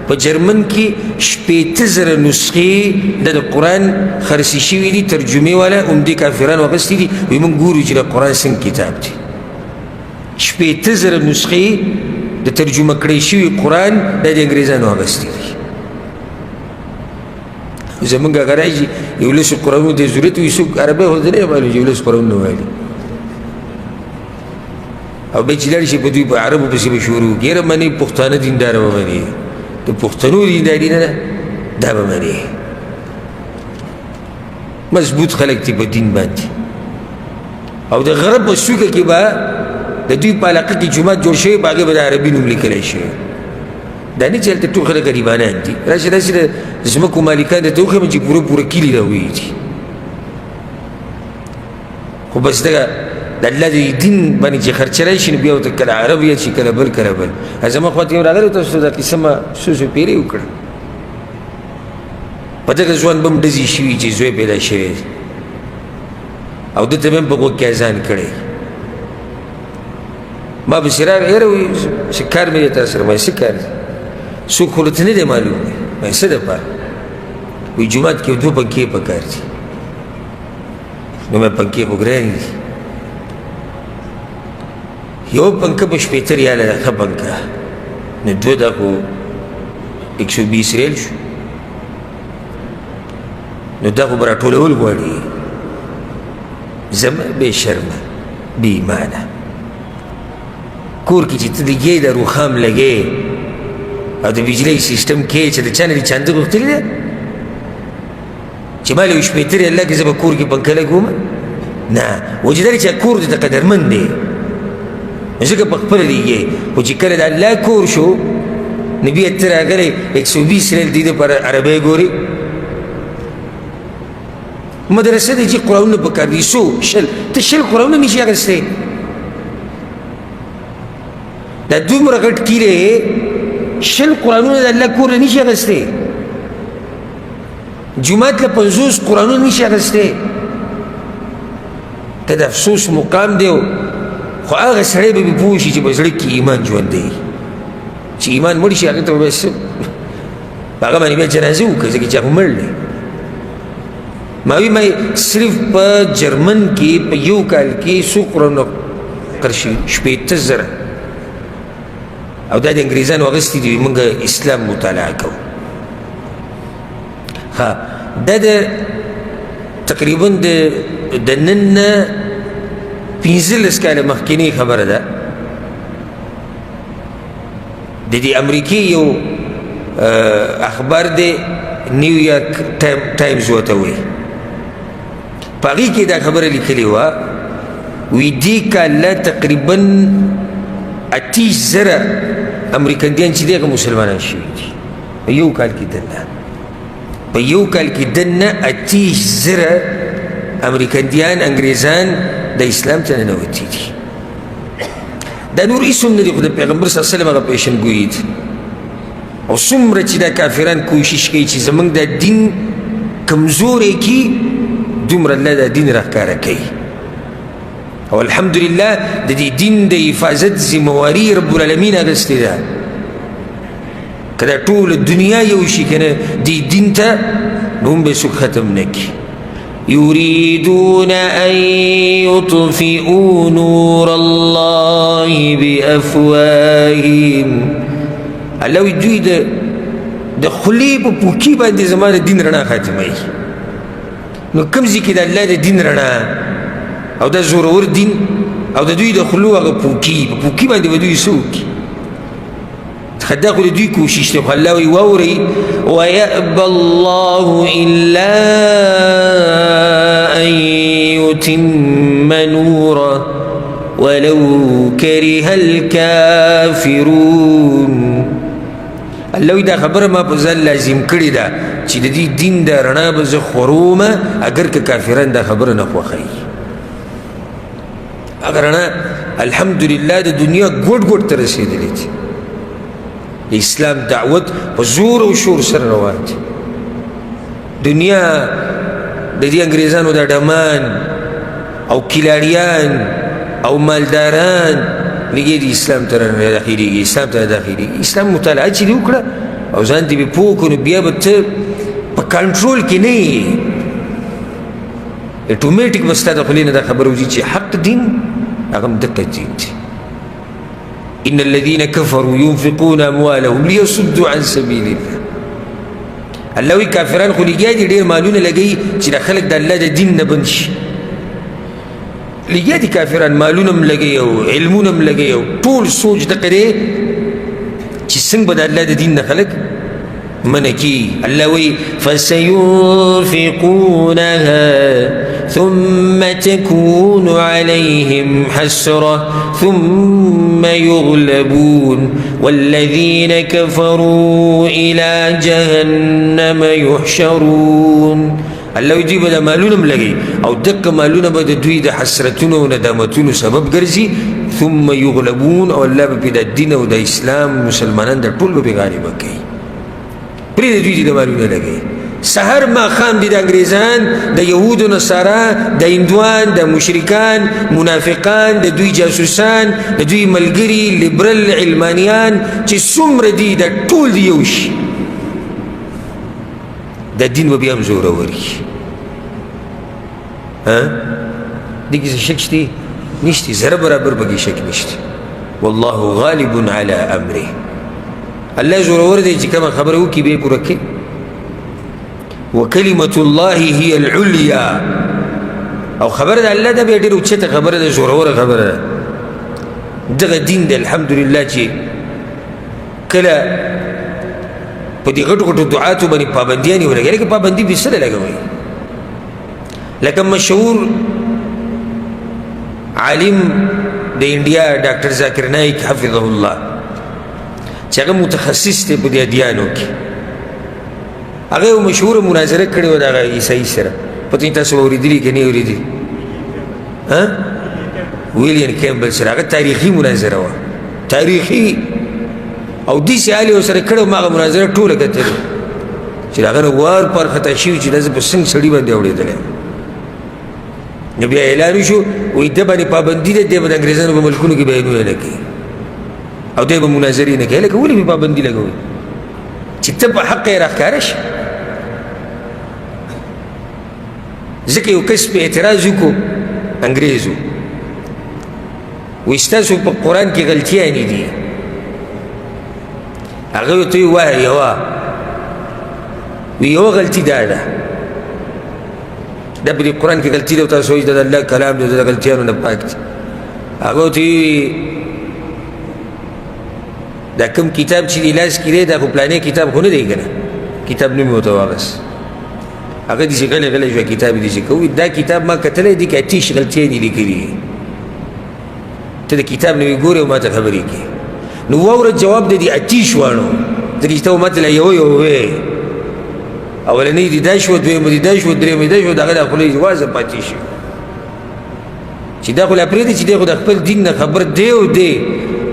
په جرمن کې 80,000 نسخې د قرآن خرڅې شوي دي ترجمې والا همدې کافرانو اخیستي دي وایي موږ ګورو چې د قرآن څنګه کتاب دی 80,000 نسخې د ترجمه کړی شوي قرآن دا د انګریزانو اخیستي دي زمونږ هغه راشي یو لسو قرآنونو ته ضرورت وي څوک عربی خو ته نه معلوم چې یو لس قرآنونه وایي او بیا چې لاړ شي په دوی په عربو پسې به شروع کړي یاره منې پښتانه دینداره به منې د پښتنو دینداري نه ده دا به منې مضبوط خلک دي په دین باندې او د غرب په څوکه کې به د دوی په علاقه کې جومات جوړ شوی په هغې به د عربي نوم لیکلی شوی دا نه چې هلته ټول خلک غریبانان دي راشي داسې د ځمکو مالکان درته وښیم چې پوره کلي راویي دي خو بس دغه د الله د دین باندې چې خرچه راشي نو بیا ورته کله عرب یاد شي کله بل زما خواته یو راغلی تاسو دا قصه ما څو پیرې وکړه په دغه ځوان به هم ډزې شوي چې زوی پیدا شوی او ده ته به هم په غوږ کې اذان کړی ما پسې راغی یاره وایي څه کار مې دی تا سره وایي څه کار دی څوک خو ورته نه دی معلوم دی وایي څه دپاره وایي جومات کې 2 پنکې پکار دي نو مې پنکې خو ګرانې دي یو پنکه په 75 ریاله ده ښه پنکه نو دوه دا خو 120 ریال شو نو دا خو به راټولول غواړي زما بې شرمه بې ایمانه کور کې چې ته لګې د روخام لګې او د بجلۍ سیسټم کې چې د چا نه دې چانده غوښتلې ده چې ما له 75 ریاله کې زه به کور کې پنکه لګوم نه وجه دا دی چې کور دې ته قدرمند دی ځکه په خپله لګې خو چې کله د الله کور شو نو بیا ته راغلی 120 ریال دې دپاره عربۍ ګوري مدرسه دی چې قرآنونه پکار دي څو شل ته شل قرآنونه نشي اخیستی دا دومره غټ کیلې شل قرآنونه د الله کور له نشي اخیستی جومات له 50 قرآنونه نشي اخیستی ته د افسوس مقام دی خو هغه سړی به پوه شي چې په زړه کې ایمان ژوندی چې ایمان مړ شي هغې ته به څه هغه باندې بیا جنازه وکړي ځکه چې هغه مړ دی ما وی ما صرف په جرمن کې په یو کال کې څو قرآنونه قرض شوي 70,000 او دا د انګریزانو اخیستي دي موږ اسلام مطالعه کوو ها دا د تقریبا د نن نه 15 کاله مخکینی خبره ده د دې امریکې یو اخبار دی نیویارک ټایمز ورته وایي په هغې کې دا خبره لیکلې وه وی دې کاله تقریبا 80,000 امریکندیان چې دی هغه مسلمانان شوي دي په یو کال کې دننه په یو کال کې دننه 80,000 امریکندیان انګریزان د اسلام ته ننوتي دي دا نور هېڅ هم نه دي خو د پیغمبر صلی الله علیه وسلم هغه پیشنګویي ده او څومره چې دا کافران کوشش کوي چې زموږ دا دین کمزوری کړي دومره الله دا دین راښکاره کوي او الحمدلله د دې دین د حفاظت ذمواري رب العالمین اخیستې ده که دا ټوله دنیا یو شي که نه دې دین ته نو هم به څوک ختم نه کړي يريدون أن يطفئوا نور الله بأفواههم الله وی دوی د خولې په پوکي باندې زما د دین رڼا ختموي نو کوم ځای کې د الله د دین رڼا او د زورور دین او د دوی د خولو هغه پوکي په پوکي باندې به دوی څه وکړي دا خو د دوی کوشش دی خو الله وی واورئ ویأبى الله إلا أن يتم نوره ولو كره الكافرون الله وی دا خبره ما په ځان لازم کړې ده چې د دې دین د رڼا به زه خورومه اگر که کافران دا خبره نه خوښوي هغه رڼا الحمدلله د دنیا ګوټ ګوټ ته رسېدلې دي د اسلام دعوت په زور او شور سره روان دي دنیا د دې انګریزانو د ډمان او کلاړیان او مالداران لګي د اسلام ته داخلېږي اسلام ته داخلېږي اسلام مطالعه چې دې وکړه او ځان دې پوه کړو نو بیا به ته په کنټرول کې نه یې اټومیټیک به ستا د خولې نه دا خبره وځي چې حق دین هغه هم دقه دین دی إن الذين كفروا ينفقون أموالهم ليصدوا عن سبيل الله الله وی کافران خو لګیا دي ډېر مالونه لګوي چې د خلک د الله د دین نه بند شي لګیا دي کافران مالونه هم لګوي او علمونه هم لګوي او ټول سوچ دغه دی چې څنګه به د الله د دین نه خلک منع کي الله وی فسينفقونها ثم تكون عليهم حسرة ثم يغلبون والذين كفروا إلى جهنم يحشرون الله يجيب دا مالونم لگي او دق مالون بدا دوی دا حسرتون و ندامتون سبب گرزي ثم يغلبون او الله بپی دا دين و دا اسلام مسلمانان دا طول بپی غالبا کئی پری دا دوی دا مالون لگي سهر ما خام دي د انګریزان د یهود و نصارا د هندوان د مشرکان منافقان د دوی جاسوسان د دوی ملګري لیبرل علمانیان چې څومره دي د ټول دی یو شي د دین به بیا هم زوروري دې کې څه شک شته نشته زره برابر به کې شک نشته والله غالب على امره. الله زورور دی چې کومه خبره وکړي به یې پوره کوي. وکلمة الله هي العليا، او خبره د الله ده به ډېره اوچته خبره ده، زوروره خبره ده. دغه دین دی الحمدلله چې کله په دې غټو غټو دعاتو باندې پابندیانې ولګوي، لکه پابندي په څه لګوي؟ لکه مشهور عالم د انډیا ډاکټر ذاکر نایک حفظه الله چې هغه متخصص دی په دې ادیانو کې، هغه یو مشهوره مناظره کړې وه د هغه عیسایي سره. پته نه تاسو اورېدلي که نه اورېدلي؟ ویلیام کیمبل سره هغه تاریخي مناظره وه، تاریخي، او داسې حال یې ورسره کړی وم هغه مناظره ټوله کتلې چې د هغه نه وار پر خطا شوي چې دا زه په څنګ سړي باندې اورېدلی یم. نو بیا اعلان وشو وایي ده باندې پابندي ده، دی به د انګرېزانو په ملکونو کې بیانونه نه کوي او دی به مناظرې نه کوي. لکه ولې به پابندي لګوي؟ چې ته په حق یې راښکاره شي. ځکه یو کس په اعتراض وکړو انګرېز و، وایي ستاسو په قرآن کې غلطیانې دي. هغه ورته وایي وایه یوه، وایي یوه غلطي دا ده، دا په دې قرآن کې غلطي ده او تاسو وایي دا د الله کلام دی، د غلطیانو نه پاک دی. هغه ورته وایي دا کوم کتاب چې دی لاس کې دی دا خو پلانې کتاب خو نه دی که نه، کتاب نوم یې ورته واغست. هغه داسې غلی غلی شوه، کتاب یې داسې کوي، دا کتاب ما کتلی دی که اتیش غلطیانې لیکلي دي، ته د کتاب نه وی ګورې او ما ته خبرې کوي. نو واوره جواب د دې اتیش واڼو، ځکه چې ته ما ته لا یوه یوه وې، اولنۍ دې دا شوه، دویمه دې دا شوه، درېیمه دې دا شوه، د هغه دا خوله یې وازه پاتې شي چې دا خو لا پرېږدي چې دی خو د خپل دین نه خبر دی او دی.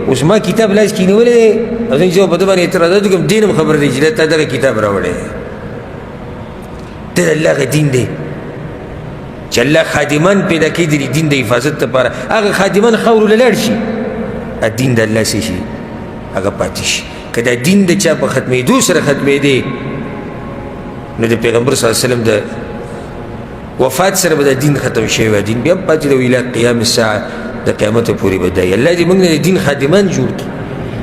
اوس ما کتاب لاس کې نیولی دی او زه چې په ده باندې اعتراضات وکړم، دین هم خبر دی چې تا دغه کتاب راوړی دی. دا د الله هغه دین دی چې الله خادمان پیدا کړي د دین د حفاظت لپاره. هغه خادمان خاورو له لاړ شي، دین د الله څه شي هغه پاتې شي. که دا دین د چا په ختمېدو سره ختمېدی نو د پیغمبر صلی الله علیه وسلم د وفات سره به دا دین ختم شوی وی، دین بیا هم پاتې دی الی قیام الساعه، د قیامته پورې به دی. الله دې موږ نه د دین خادمان جوړ کړي.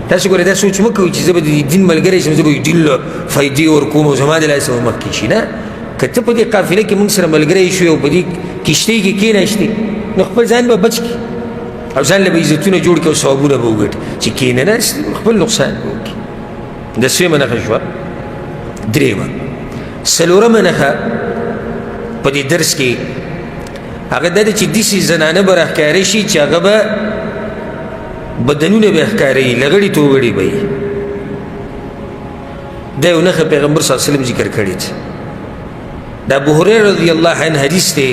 تاسو ګورئ دا سوچ مه کوئ چې زه به د دین ملګری شم، زه به دین له فایدې ورکوم او زما د لاسه به مخکې شي. نه، که ته په دې قافله کې موږ سره ملګری شوې او په دې کښتۍ کې کېناستې نو خپل ځان به بچ کړي او ځان له به عزتونه جوړ کړي او ثوابونه به وګټي. چې کېنناست خپل نقصان به وکړي. د سویمه نښه شوه. درېیمه څلورمه نښه په دې درس کې هغه دا ده چې داسې زنانه به راښکاره شي چې هغه به بدنونه به یې ښکاروي، لغړي توغړي به یې. دا یو نښه پیغمبر صلی الله علیه وسلم ذکر کړې ده. دا ابو هریره رضی الله عنه حدیث دی،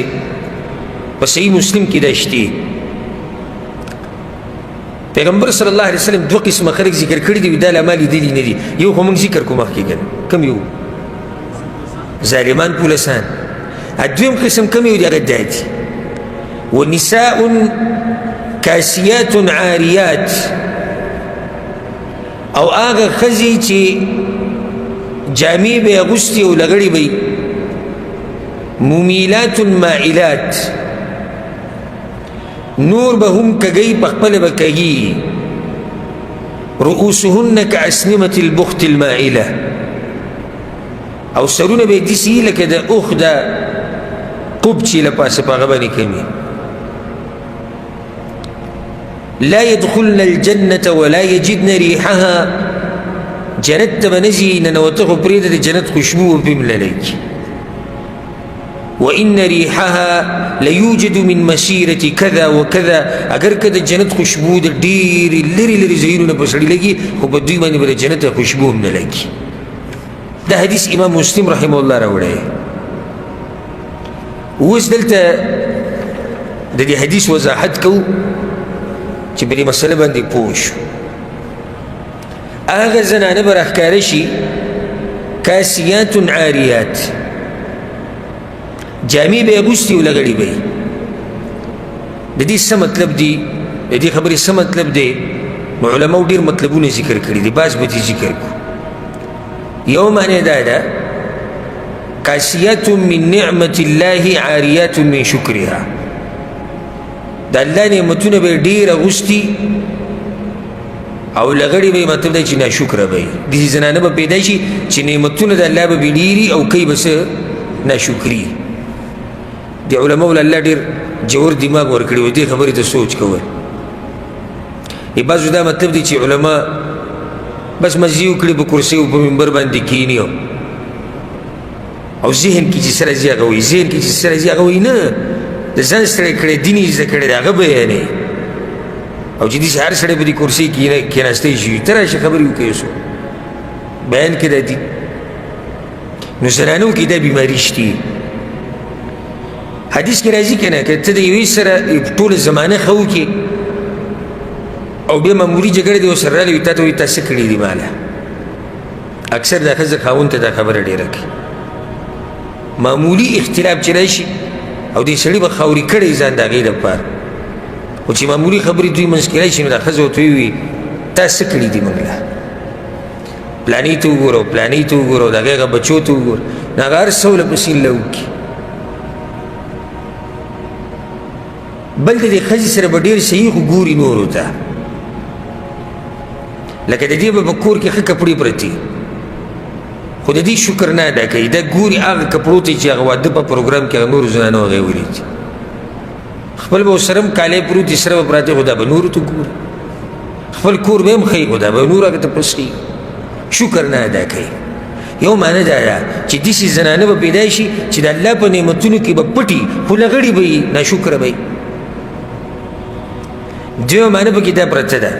په صحیح مسلم کې دا شته. پیغمبر صلی الله علیه وسلم دوه قسمه خلک ذکر کړي دي، دا لا ما لیدلي نه دي. یو خو موږ ذکر کوو مخکې کنه، کوم یو؟ ظالمان پولسان. دویم قسم کوم یو دی؟ هغه دا دي ونساء کاسیات عاریات، او هغه ښځې چې جامې به یې اغوستې او لغړې به یې، ممیلات مائلات، نور به هم کږی پخپله به کږي، رؤوسهن کاسنمة البخت المائله، او سرونه به یې داسې لکه د اوښ د قب چې له پاسه په هغه باندې کمي. لا يدخلن الجنة ولا يجدن ريحها، جنت ته به نځي ننوته خو پرېږده د جنت خوشبو به پې مللی کي. وإن ريحها ليوجد من مسيرة كذا وكذا، اگر که د جنت خوشبو د ډېرې لرې لرې ځایونو نه په سړي لګي خو په دوی باندې به د جنت خوشبو هم نه لګي. دا حدیث امام مسلم رحمه الله راوړی. اوس دلته د دې حدیث وضاحت کوو چې په دې مسله باندې پوه شو. هغه زنانه به راښکاره شي کاسیات عاریات، جامې به یې اغوستې او لغړې به یې. د دې څه مطلب دی؟ د دې خبرې څه مطلب دی؟ نو علماو ډېر مطلبونه ذکر کړي دي، بعض به دې ذکر کړو. یو معنی دا ده کاسیات من نعمت الله عاریات من شکرها، د الله نعمتونه به ډېر اغوستي او لغړي به مطلب دی چې ناشکره به وي داسې زنانه به پیدا شي چې نعمتونه د الله به ډېري او کوي به څه ناشکري د علماو له الله ډېر جوور دماغ ورکړي و دې خبرې ته سوچ کول بعضو دا مطلب دی چې علما بس مزي وکړي په کرسۍ او په منبر باندې کښېني او ذهن کې چې څه راځي هغه وایي ذهن کې چې څه راځي هغه وایي نه د ځان ستړی کړی دین یې زده کړی دی هغه بیانوي او چې داسې هر سړی په دې کرسۍ کښېناستی شي ته راشي خبرې وکړې اوس بیان کې دا دي نو زنانو کې دا بیماري شتي حدیث کې راځي که نه که ته د یوې سره ټوله زمانه ښه وکړې او بیا معمولي جګړه دې ورسره راغلې وي تا ته وایي تا څه کړي دي ماله اکثر دا ښځه خاوند ته دا خبره ډېره کوي معمولي اختلاف چې راشي او دې سړي به خاورې کړی ځان د هغې دپاره خو چې معمولي خبرې دوی منځ کې راشي نو دا ښځه ورته ووي تا څه کړي دي موږ له پلانې ته وګوره او پلانې ته وګوره او د هغې هغه بچو ته وګوره نو هغه هر څه ورپسې له وکړي بل د دې ښځې سره به ډېر صحیح خو ګوري نورو ته لکه د دې به په کور کې ښه کپړې پرتې خو د دې شکر نه ادا کوي دا ګوري هغه کپړو ته چې هغه واده په پروګرام کې هغه نورو زنانو هغې ولید خپل به ورسره هم کالی پروت دي سره به پراته خو دا به نورو ته ګوري خپل کور به هم ښیي خو دا به نور هغه ته پس ښیي شکر نه ادا کوي یو معنی دا ده چې داسې زنانه به پیدا شي چې د الله په نعمتونو کې به پټي خو لغړي به وي ناشکره به وي دویمه معنی پکې دا پرته ده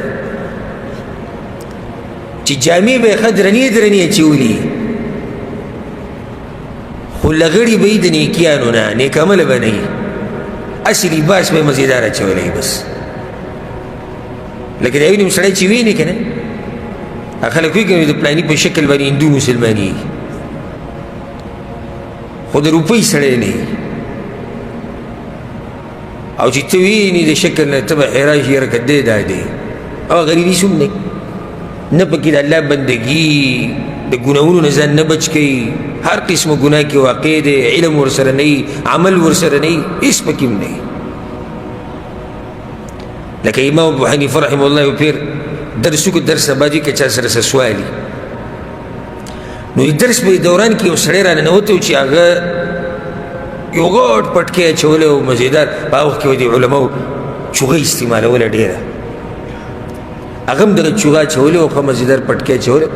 چې جامې به یې ښه درنې درنې اچولي خو لغړي به یي د نیکیانو نه نیک عمله به نه وي هسې لباس به یې مزېدار اچولی بس لکه د یو نیم سړی چې وینې که نه خلک وایي که د پلاني په شکل باندې هندو مسلماني خو د روپۍ سړی نه او چې ته وینې د شکل نه ته به حیران شي یاره که دی دا دی او غریبي سوم نه نه پکې د الله بندګي د ګناهونو نه ځان نه بچ کوي هر قسمه ګناه کې واقع دی علم ورسره نه وي عمل ورسره نه وي هېڅ پکې هم نه وي لکه امام ابو حنیفه رحمه الله یو پیر درس وکړو درس نه بعد که چا سره څه سوالي نو درس په دوران کې یو سړی راننوتی و چې هغه یو غټ پټکی اچولی او مزېدار په هغه وخت کې د علماو چوغه استعمالوله ډېره هغه هم دغه چوغه اچولې او ښه مزېدار پټکی اچولی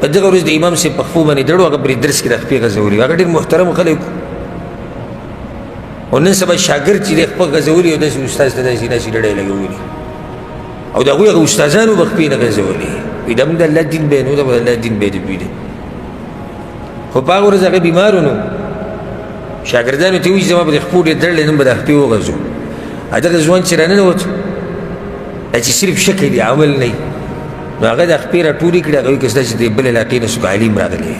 په دغه ورځ د امام صاحب په خپو باندې ډړ و هغه پرې درس کې د خپې غځولي هغه ډېر محترم خلک او نن سبا شاګرد چې دی خپه غځولي او داسې استاذ ته داسې ډډۍ لګولي او د هغوی هغه استادانو به خپې نه غځولي وایي دا موږ د الله دین بیانو دا به د الله دین بیانوي دی خو په هغه ورځ هغه بیمار و نو شاګردانو ته وایي زما به د خپو ډېر درد دی نن به دا خپې وغځو دغه ځوان چې راننوتو دا چې صرف شکل دی عمل نه نو هغه د خپې راټولې کړي هغه وایي که ستاسې د بل علاقې نه څوک عالم راغلی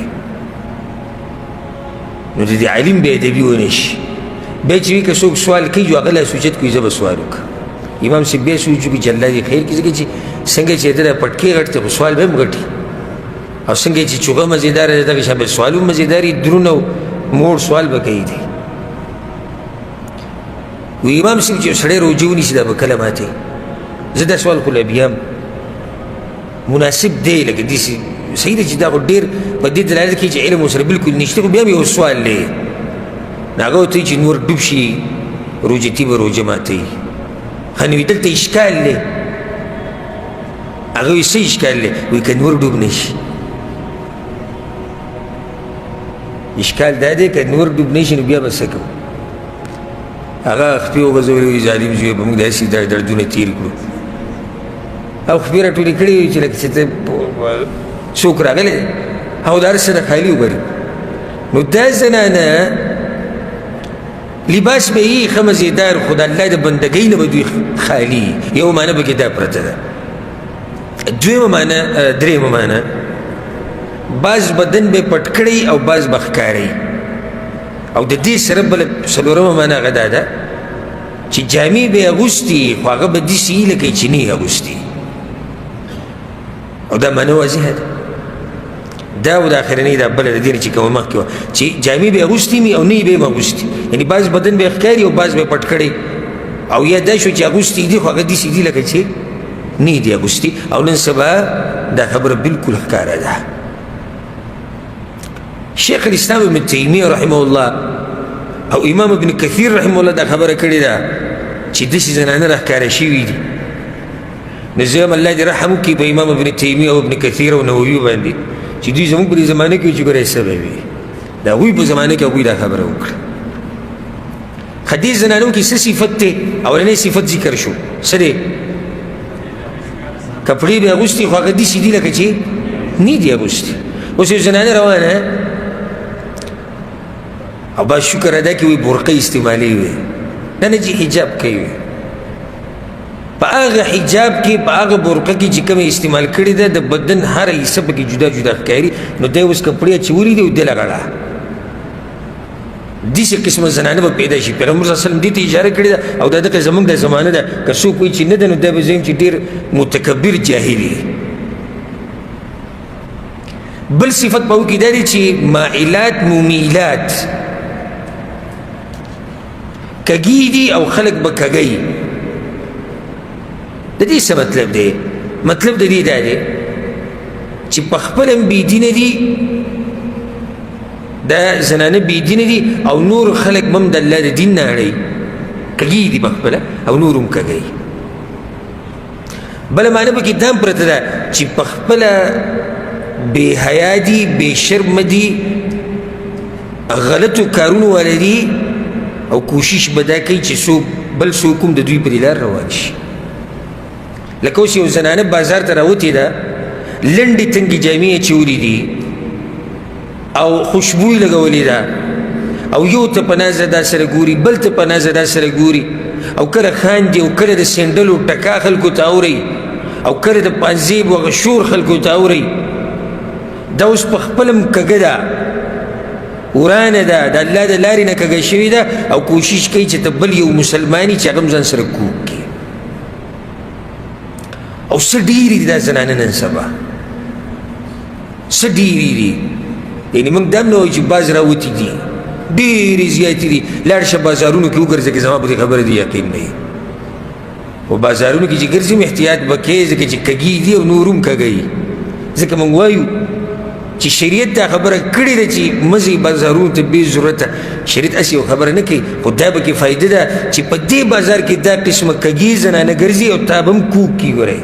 نو د دې عالم بې ادبي ونه شي بیا چې وي که څوک سوال کوي جو هغه لا سوچت کوي زه به سوال وکړم امام صاحب بیا سوچ وکړي چې الله دې خیر کړي ځکه چې څنګه چې د پټکې غټ دی خو سوال به هم غټي او څنګه چې چوغه مزېداره ده دغه شان به سوال هم مزېدار وي درون او موړ سوال به کوي دی و امام صاحب چې سړی روجه ونیسي دا به کله ماتوي زه دا سوال خو لا بیا مناسب دی لکه داسې صحیح ده چې دا خو ډېر په دې دلالت کوي چې علم ورسره بلکل نشته خو بیا هم یو سوال دی نو هغه ورته وایي چې نور ډوب شي روجتي به روجه ماتوي ښه نو دلته اشکال دی هغه وایي څه اشکال دی وایي که نور ډوب نه شي اشکال دا دی که نور ډوب نه شي نو بیا به څه کوو هغه خپې وغځولې وایي ظالم زوی به موږ داسې دردونه تېر کړو او خپې راټولې کړې وي چې لکه چې ته څوک راغلی دی او د هر څه نه خالي وګورې نو دا زنانه لباس به یې ښه مزېدار خو د الله د بندګۍ نه به دوی خالي یو معنی پکې دا پرته ده درېیمه معنی بعض بدن به پټ کړی او بعض به ښکاري او د دې سره بله څلورمه معنی هغه دا ده چې جامې به یې اغوستي خو هغه به داسې وي لکه چې نه یې اغوستي او دا معنی واضحه ده دا و د اخرنۍ دا بله د دې نه چې کومه مخکې وه چې جامې به یې اغوستي وي او نه یې به یې اغوستي یعنې بعض بدن به یې ښکاري او بعض به یې پټ کړی او یا دا شو چې اغوستي دي خو هغه داسې دي لکه چې نه دي اغوستي. او نن سبا دا خبره بالکل ښکاره ده. شیخ الاسلام ابن تیمیه رحمه الله او امام ابن کثیر رحمه الله دا خبره کړې ده چې داسې زنانه راښکاره شوي دي. نو زه هم الله دې رحم وکړي په امام ابن تیمیه او ابن کثیر او نووي باندې چې دوی زموږ په دې زمانه کې چې ګوره څه به وي. د هغوی په زمانه کې هغوی دا خبره وکړه. خو دې زنانو کې څه صفت دی؟ اولنی صفت ذکر شو. څه دی؟ کپړې به اغوستي خو هغه داسې دي لکه چې نه دي اغوستي. اوس یو زنانه روانه او با شکر ادا کوي وایي برقه استعمالوي نه نه چې حجاب کوي. په هغه حجاب کې په هغه برقه کې چې کومې استعمال کړې ده د بدن هر حصه پکې جدا جدا ښکاري. نو دی اوس کپړې اچولي دي او دې لګړه داسې قسمه زنانه به پیدا شي. پیغمبر صلی الله علیه وسلم دې ته اشاره کړې ده او دا دغه زموږ د زمانه ده. که څوک وایي چې نه ده نو دا به زه یم چې ډېر متکبر جاهل وي. بل صفت به وکړي دا دی چې مائلات ممیلات کږي دي او خلک به کږی. د دې څه مطلب دی؟ مطلب د دې دا دی چې په خپله هم بېدینه دي، دا زنانه بېدینه دي او نور خلک به هم د الله د دین نه اړوي، کږي دي په خپله او نور هم کږی. بله معنی پکې دا هم پرته ده چې په خپله بې حیا دي، بې شرمه دي، غلطو کارونو والا دي او کوشش به دا کوي چې څوک بل څوک هم د دوی په دې لار روان شي. لکه اوس یو زنانه بازار ته راوتې ده، لنډې تنګې جامې یې اچولې دي او خوشبو یې لګولې ده او یو ته په نازه دا سره ګوري، بل ته په نازه دا سره ګوري او کله خاندي او کله د سینډلو ټکا خلکو ته اوري او کله د پانزیب وغه شور خلکو ته اوري. دا اوس په خپله هم کږه ده، ورانه ده، د الله د لارې نه کږه شوې ده او کوشش کوي چې ته بل یو مسلماني چې هغه هم ځان سره کوږ کړي. او څه ډېرې دي دا زنانه نن سبا، څه ډېرې دي. یعنې موږ دا هم نه وایو چې بعض راوتي دي، ډېرې زیاتې دي. لاړ شه بازارونو کې وګرځه که زما په دې خبره دې یقین نه وي. خو بازارونو کې چې ګرځي احتیاط به کوې ځکه چې کږي دي او نور هم کږوي. ځکه موږ وایو چې شریعت دا خبره کړې ده چې مزې بازارونو ته بې ضرورته. شریعت هسې یو خبره نه کوي، خو دا به کې فایده ده چې په دې بازار کې دا قسمه کږي زنانه ګرځي او تا به هم کوږ کي. ګورئ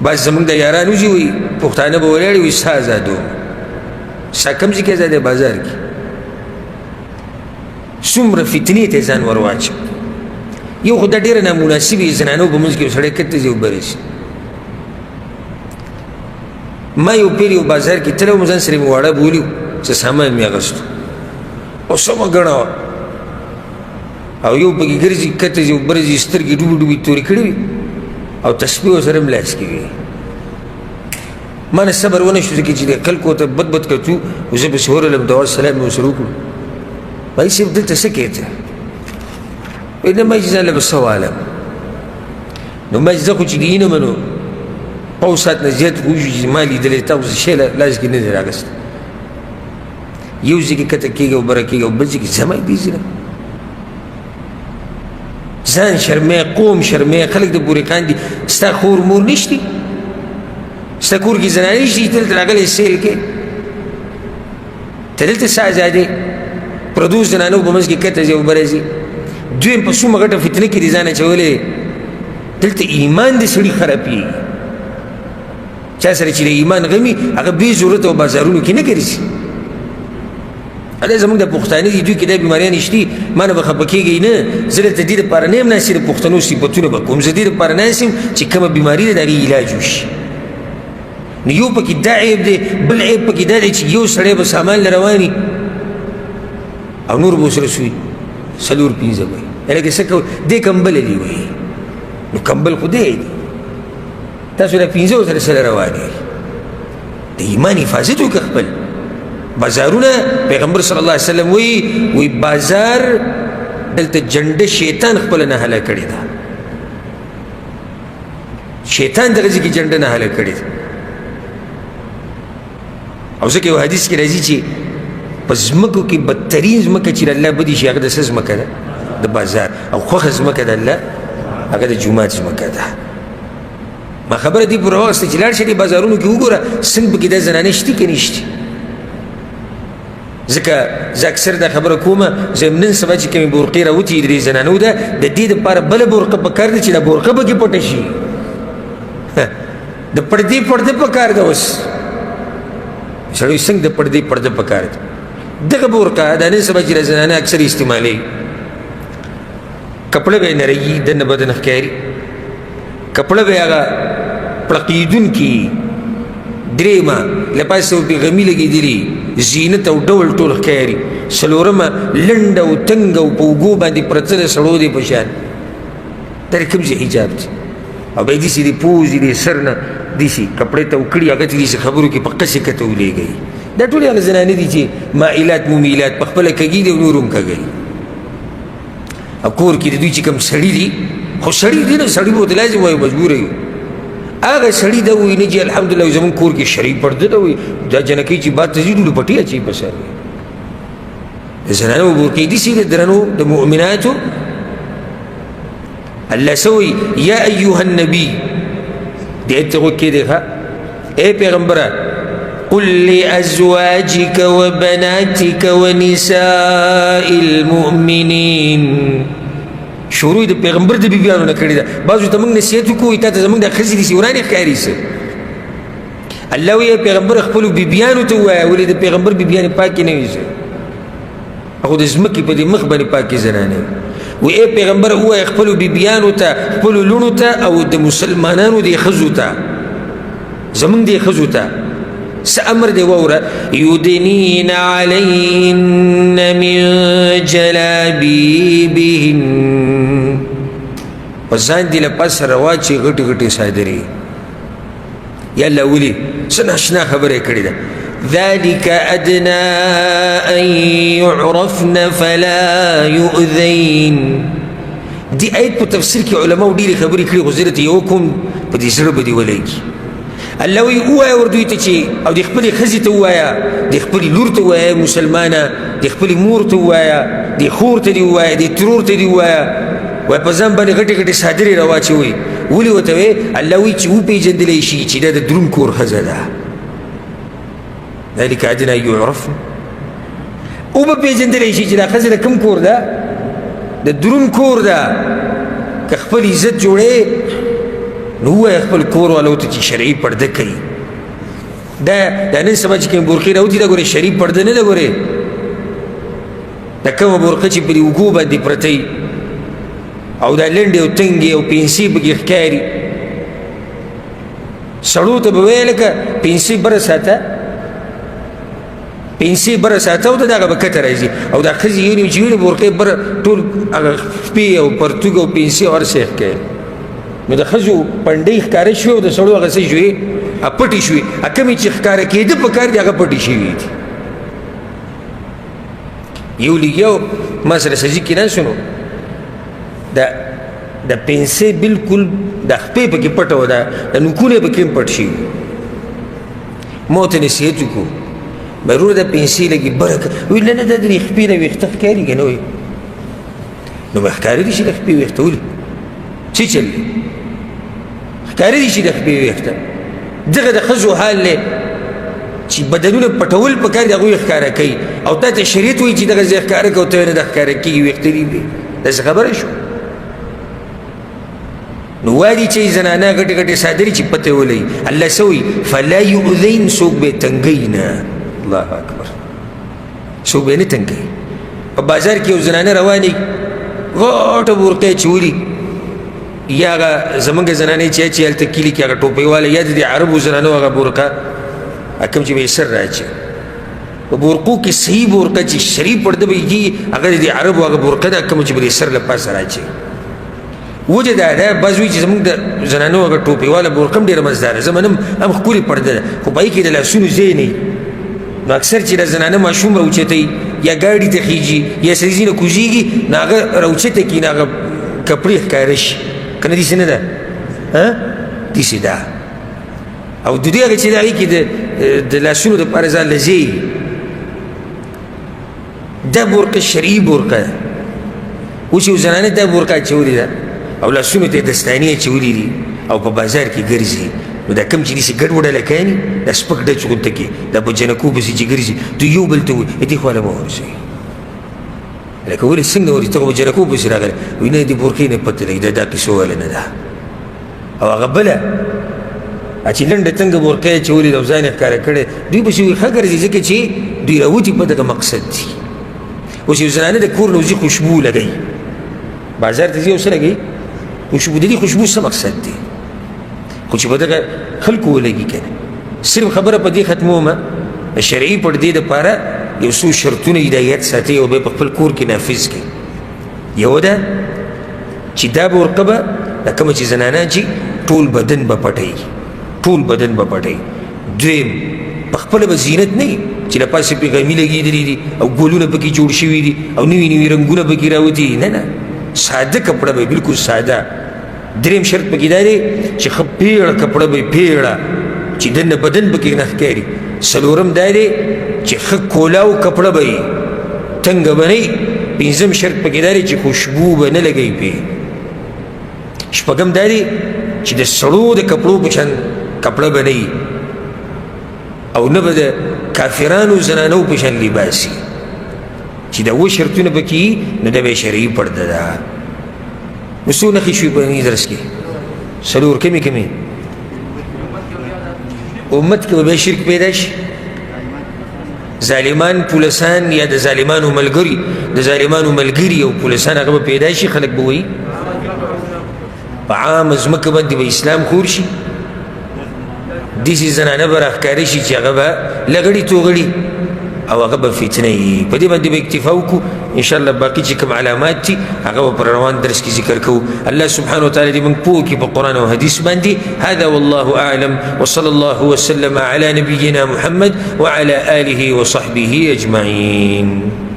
بعض زموږ د یارانو چې وایي پښتانه به ولاړې وایي ستا ازادو، ستا کوم ځای کې ازادی؟ بازار کې. څومره فتنې ته ځان ور واچو. یو خو دا ډېره نامناسبې زنانو په منځ کې یو سړی کته ځي اوبه رسي. ما یو پیر یو بازار کې تللی وم، ځان سره مې واړه بولي څه سامان مې اخیستو او سمه ګڼه وه او یو پکې ګرځي کته ځي اوبه رسي، سترګې ډوبې ډوبې تورې کړې وي او تسبیح ورسره هم لاس کې وي. ما نه صبر ونه شو ځکه چې د خلکو ته بد بد کتو، زه پسې ورغلم، دعا سلام مې ورسره وکړو. وایي صاحب دلته څه کوې ته؟ وایي نه ما چې ځان له به څه والم. نو ما چې زه خو چې دینه منو پاو ساعت نه زیات وشو چې ما لیدلی تا اوس شی لاس کې نه دی راغستی. یو ځای کې کته کېږي او بره کېږي او بل ځای کې زما یې بیځي ځان شرمې، قوم شرمې، خلک د بورقان دي. ستا خور مور نشتي؟ ستا کور کې زنانې نشتي چې دلته راغلی سیل کې؟ ته دلته څه ازادې؟ پردو زنانو په منځ کې کته ځي او بره ځي. دویم په څومره غټه فتنه کې دي ځان اچولی. دلته ایمان د سړي خرابېږي. چا سره چې د ایمان غمي هغه بې ضرورت او بازارونو کې نه ګرځي. دا زموږ د پښتانه دي، دوی کې دا بیماریانې شتي. ما نه به خفه کېږئ نه، زه دلته دې دپاره نه یم ناست چې د پښتنو صفتونه به کوم، زه دې دپاره ناست یم چې کومه بیماري ده د هغې علاج وشي. نو یو پکې دا عیب دی، بل عیب پکې دا دی چې یو سړی به سامان له رواني او نور به ورسره سوي 4-5 وایي لکه څه کوي دې کمبله دي وایي. نو کمبل خو دی تاسو له 5 ورسره سره رواني د ایمان حفاظت وکړه خپل. بازارونه پیغمبر صلی الله علیه وسلم وی بازار دلته جنډه شیطان خپل نه هله کړی ده. شیطان دغه ځای کې جنډه نه هله کړی ده. او ځکه یو حدیث کې راځي چې په ځمکو کې بدترین ځمکه چې الله بدي شي هغه د څه ځمکه ده؟ د بازار. او خوښه ځمکه د الله هغه د جومات ځمکه ده. ما خبره دې پوره واخیسته چې لاړ شې دې بازارونو کې وګوره څنګه پکې دا زنانې شتي که نشتي. ځکه زه اکثر دا خبره کومه زه نن سبا چې کومې برقې راوتې درې زنانو ده د دې دپاره بله برقه پکار ده چې دا برقه پکې پټه شي. د پرده پکار ده. اوس سړی څنګه د پرده پکار ده. دغه برقه دا نن سبا چې دا زنانه اکثر استعمالوي کپړه به یې نری دننه بدن ښکاري، کپړه به یې هغه پړقېدونکي درېیمه له پاسه ورپې غمي لګېدلي زینت او ډول ټول ښکاري، څلورمه لنډ او تنګ او په اوږو باندې پرته د سړو دی په شان. دا د کوم ځای حجاب دی؟ او به یې داسې د پوزې د سر نه داسې کپړې ته وکړي هغه ته داسې خبرو کې په قصې کته ولېږئ. دا ټولې هغه زنانې دي چې مائلات ممیلات په خپله کږي دي او نور هم کږوي. او کور کې د دوی چې کوم سړي دي خو سړي دي نه سړي به ورته لازم وایي مجبوره یو هغه سړي دا وایي نه چې الحمدلله زمونږ کور کې شرعي پرده ده وایي دا جنکۍ چې باد ته ځي ډوډۍ پټۍ اچوي په سر د زنانو بورقې داسې د درنو د مؤمناتو الله څه وایي یا ایها النبي دې آیت ته غوږ کېږدئ ښه ای پیغمبره قل لأزواجك وبناتك ونساء المؤمنين. شروع د پیغمبر د بیبیانو نه کړې ده. بعضو ته موږ نصیحت وکړو تا ته زموږ د ښځې داسې ورانې ښکاري څه. الله وایي پیغمبر خپلو بیبیانو ته ووایه ولې د پیغمبر بیبیانې پاکې نه وي څه خو د ځمکې په دې مخ باندې پاکې زنانې وي. ای پیغمبر ووایه خپلو بیبیانو ته خپلو لوڼو ته او د مسلمانانو دې ښځو ته زموږ دې ښځو ته سأمر دي وورا يدنين عليهن من جلابيبهن وزان دي لپاس رواچی غټ غټ صادري يلا ولي سناشنا خبره کړی ده ذلك أدنى أن يعرفن فلا يؤذين. دي آیت په تفسیر کې علماء ډېرې خبرې کړي خو زه یو کوم په دې زړه به دې ولګي. الله وی ووایه ور دوی ته چې او د خپلې ښځې ته ووایه د خپلې لور ته ووایه مسلمانه د خپلې مور ته ووایه د خور ته دې ووایه د ترور ته دې ووایه وایه په ځان باندې غټې غټې صادرې راواچوئ. ولې ورته وایې الله وایي چې وپېژندلی شي چې دا د دروند کور ښځه ده. ذلک ادنی ان یعرفن وبه پېژندلی شي چې دا ښځه د کوم کور ده د دروند کور ده. که خپل عزت جوړې نو ووایه خپل کور والو ته چې شرعي پرده کوي. دا نن سبا چې کوم برقې راوتي دا ګورې شرعي پرده نه ده. ګورې دا کومه برقه چې پرې اوږو باندې پرته وي او دا لنډې او تنګې او پنسې پکې ښکاري. سړو ته به وایه لکه پنسې بره ساته پنسې بره ساته او د هغه به کته راځي او دا ښځې یو نیم چې ویني برقې بره ټول هغه خپې او پرتوګ او پنسې او هر څه یې ښکاري. نو د ښځو پنډۍ ښکاره شوې او د سړو هغه څه شوې پټې شوې. کومې چې ښکاره کېده په کار دي هغه پټې شوي دي. یو لګیا ما سره سړي کې ناست نو د پنسې بلکل د خپې پکې پټه وه د نوکونه یې پکې هم پټ شوي. ما ورته نصیحت وکړو وروره دا پنسې لږې بره کړه. ویل نه دا د خپې نه ویښته ښکاري که نه وایي نو به ښکاره دي چې د خپې ویښته ولې څه چل دی ښکاره دي چې د خپې ویښته دغه د ښځو حال دی چې بدنونه پټول په کار دي هغوی ښکاره کوي او تا ته شریعت وایي چې دغه ځای ښکاره کوه ته نه دا ښکاره کېږي ویښته دي داسې خبره شو. نو وایي چې زنانه غټې غټې صادرې چې پته ولئ الله څه وایي فلا یؤذین څوک به یې تنګوي نه. الله اکبر څوک به یې نه تنګوي. په بازار کې یو زنانه روانې غټه برقه چولي یا هغه زمونږ زنانې چې هلته کلي کې هغه ټوپۍ والی یا د دې عربو زنانو هغه برقه کوم چې به یې سر رااچي په برقو کې صحیح برقه چې شرعي پرده به یې هغه د دې عربو هغه برقه ده کوم چې به یې سر له پاسه رااچي. وجه دا ده بعض وایي چې زمونږ د زنانو هغه ټوپۍ واله برقه هم ډېره مزداره زمن هم ښکلې پرده ده خو په هغې کې د لاسونو ځای نه وي. نو اکثر چې د زنانه ماشوم راوچتوي یا ګاډي ته خیږي یا سړي ځینې کوزېږي نو هغه راوچته کړي نو هغه کپړې ښکاره شي که نه داسې نه ده داسې ده. او د دې هغه چې د هغې کې د لاسونو دپاره ځان له ځای دا برقه شرعي برقه ده. اوس یو زنانه دا برقه اچولې ده او لاسونو ته یې دستانې اچولي دي او په بازار کې ګرځي نو دا کوم چې داسې ګډوډ هلکان دا سپک ډچ غونته کې دا په جنکو پسې چې ګرځي دوی یو بل ته وایي دې خوا له مه ورځئ لکه ولې څنګه ورځي ته خو په جنکو پسې راغلی وایي نه دې بورکۍ نه پته لګي دا قیسو واله نه ده او هغه بله چې لنډه تنګه بورکۍ یې اچولې ده او ځان یې ښکاره کړی دوی پسې وایي ښه ګرځي ځکه چې دوی راوتي په دغه مقصد دي اوس یو زنانه د کور نه وځي خوشبو لګوي بازار ته ځي او څه لګوي خوشبو د دې خوشبو څه مقصد دی خو چې په دغه خلکو ولګي که نه صرف خبره په دې ختمومه د شرعي پردې دپاره یو څو شرطونه هدایت ساتي او بیا په خپل کور کې نافظ کړي یو ده چې دا به ورقه به دا کومه چې زنانه چې ټول بدن به پټوي ټول بدن به پټوي دویم په خپله به زینت نه وي چې له پاسې پرې غمي لګېدلي دي او ګلونه پکې جوړ شوي دي او نوي نوي رنګونه پکې راوتي نه نه ساده کپړه به بلکل ساده دریم شرط پکې دا دی چې ښه پیړه کپړه به پیړه چې دننه بدن پکې نه ښکاري څلورم دا دی چې ښه کولاو کپړه به وي تنګه به نه وي پنځم شرط پکې دا دی چې خوشبو به نه لګوي پې شپږم دا دی چې د سړو د کپړو په شان کپړه به نه وي او نه به د کافرانو زنانو په شان لباس وي چې دا اووه شرطونه پکې وي نو دا به شرعي پرده ده نو څو نښې شوي په دې درس کې څلور کمې کمې امت کې به بیا شرک پیدا شي ظالمان پولسان یا د ظالمانو ملګري د ظالمانو ملګري او پولسان هغه به پیدا شي خلک به وایي په عامه ځمکه باندې به اسلام خور شي داسې زنانه به راښکاره شي چې هغه به لغړي توغړي او هغه به فتنه وي په دې باندې به اکتفا وکړو انشاءالله باقي چې کوم علامات دي هغه به پر روان درس کې ذکر کوو الله سبحانه وتعالی دې موږ پوه کړي په قرآن او حدیث باندې هذا والله اعلم وصلى الله وسلم على نبينا محمد وعلى آله وصحبه اجمعين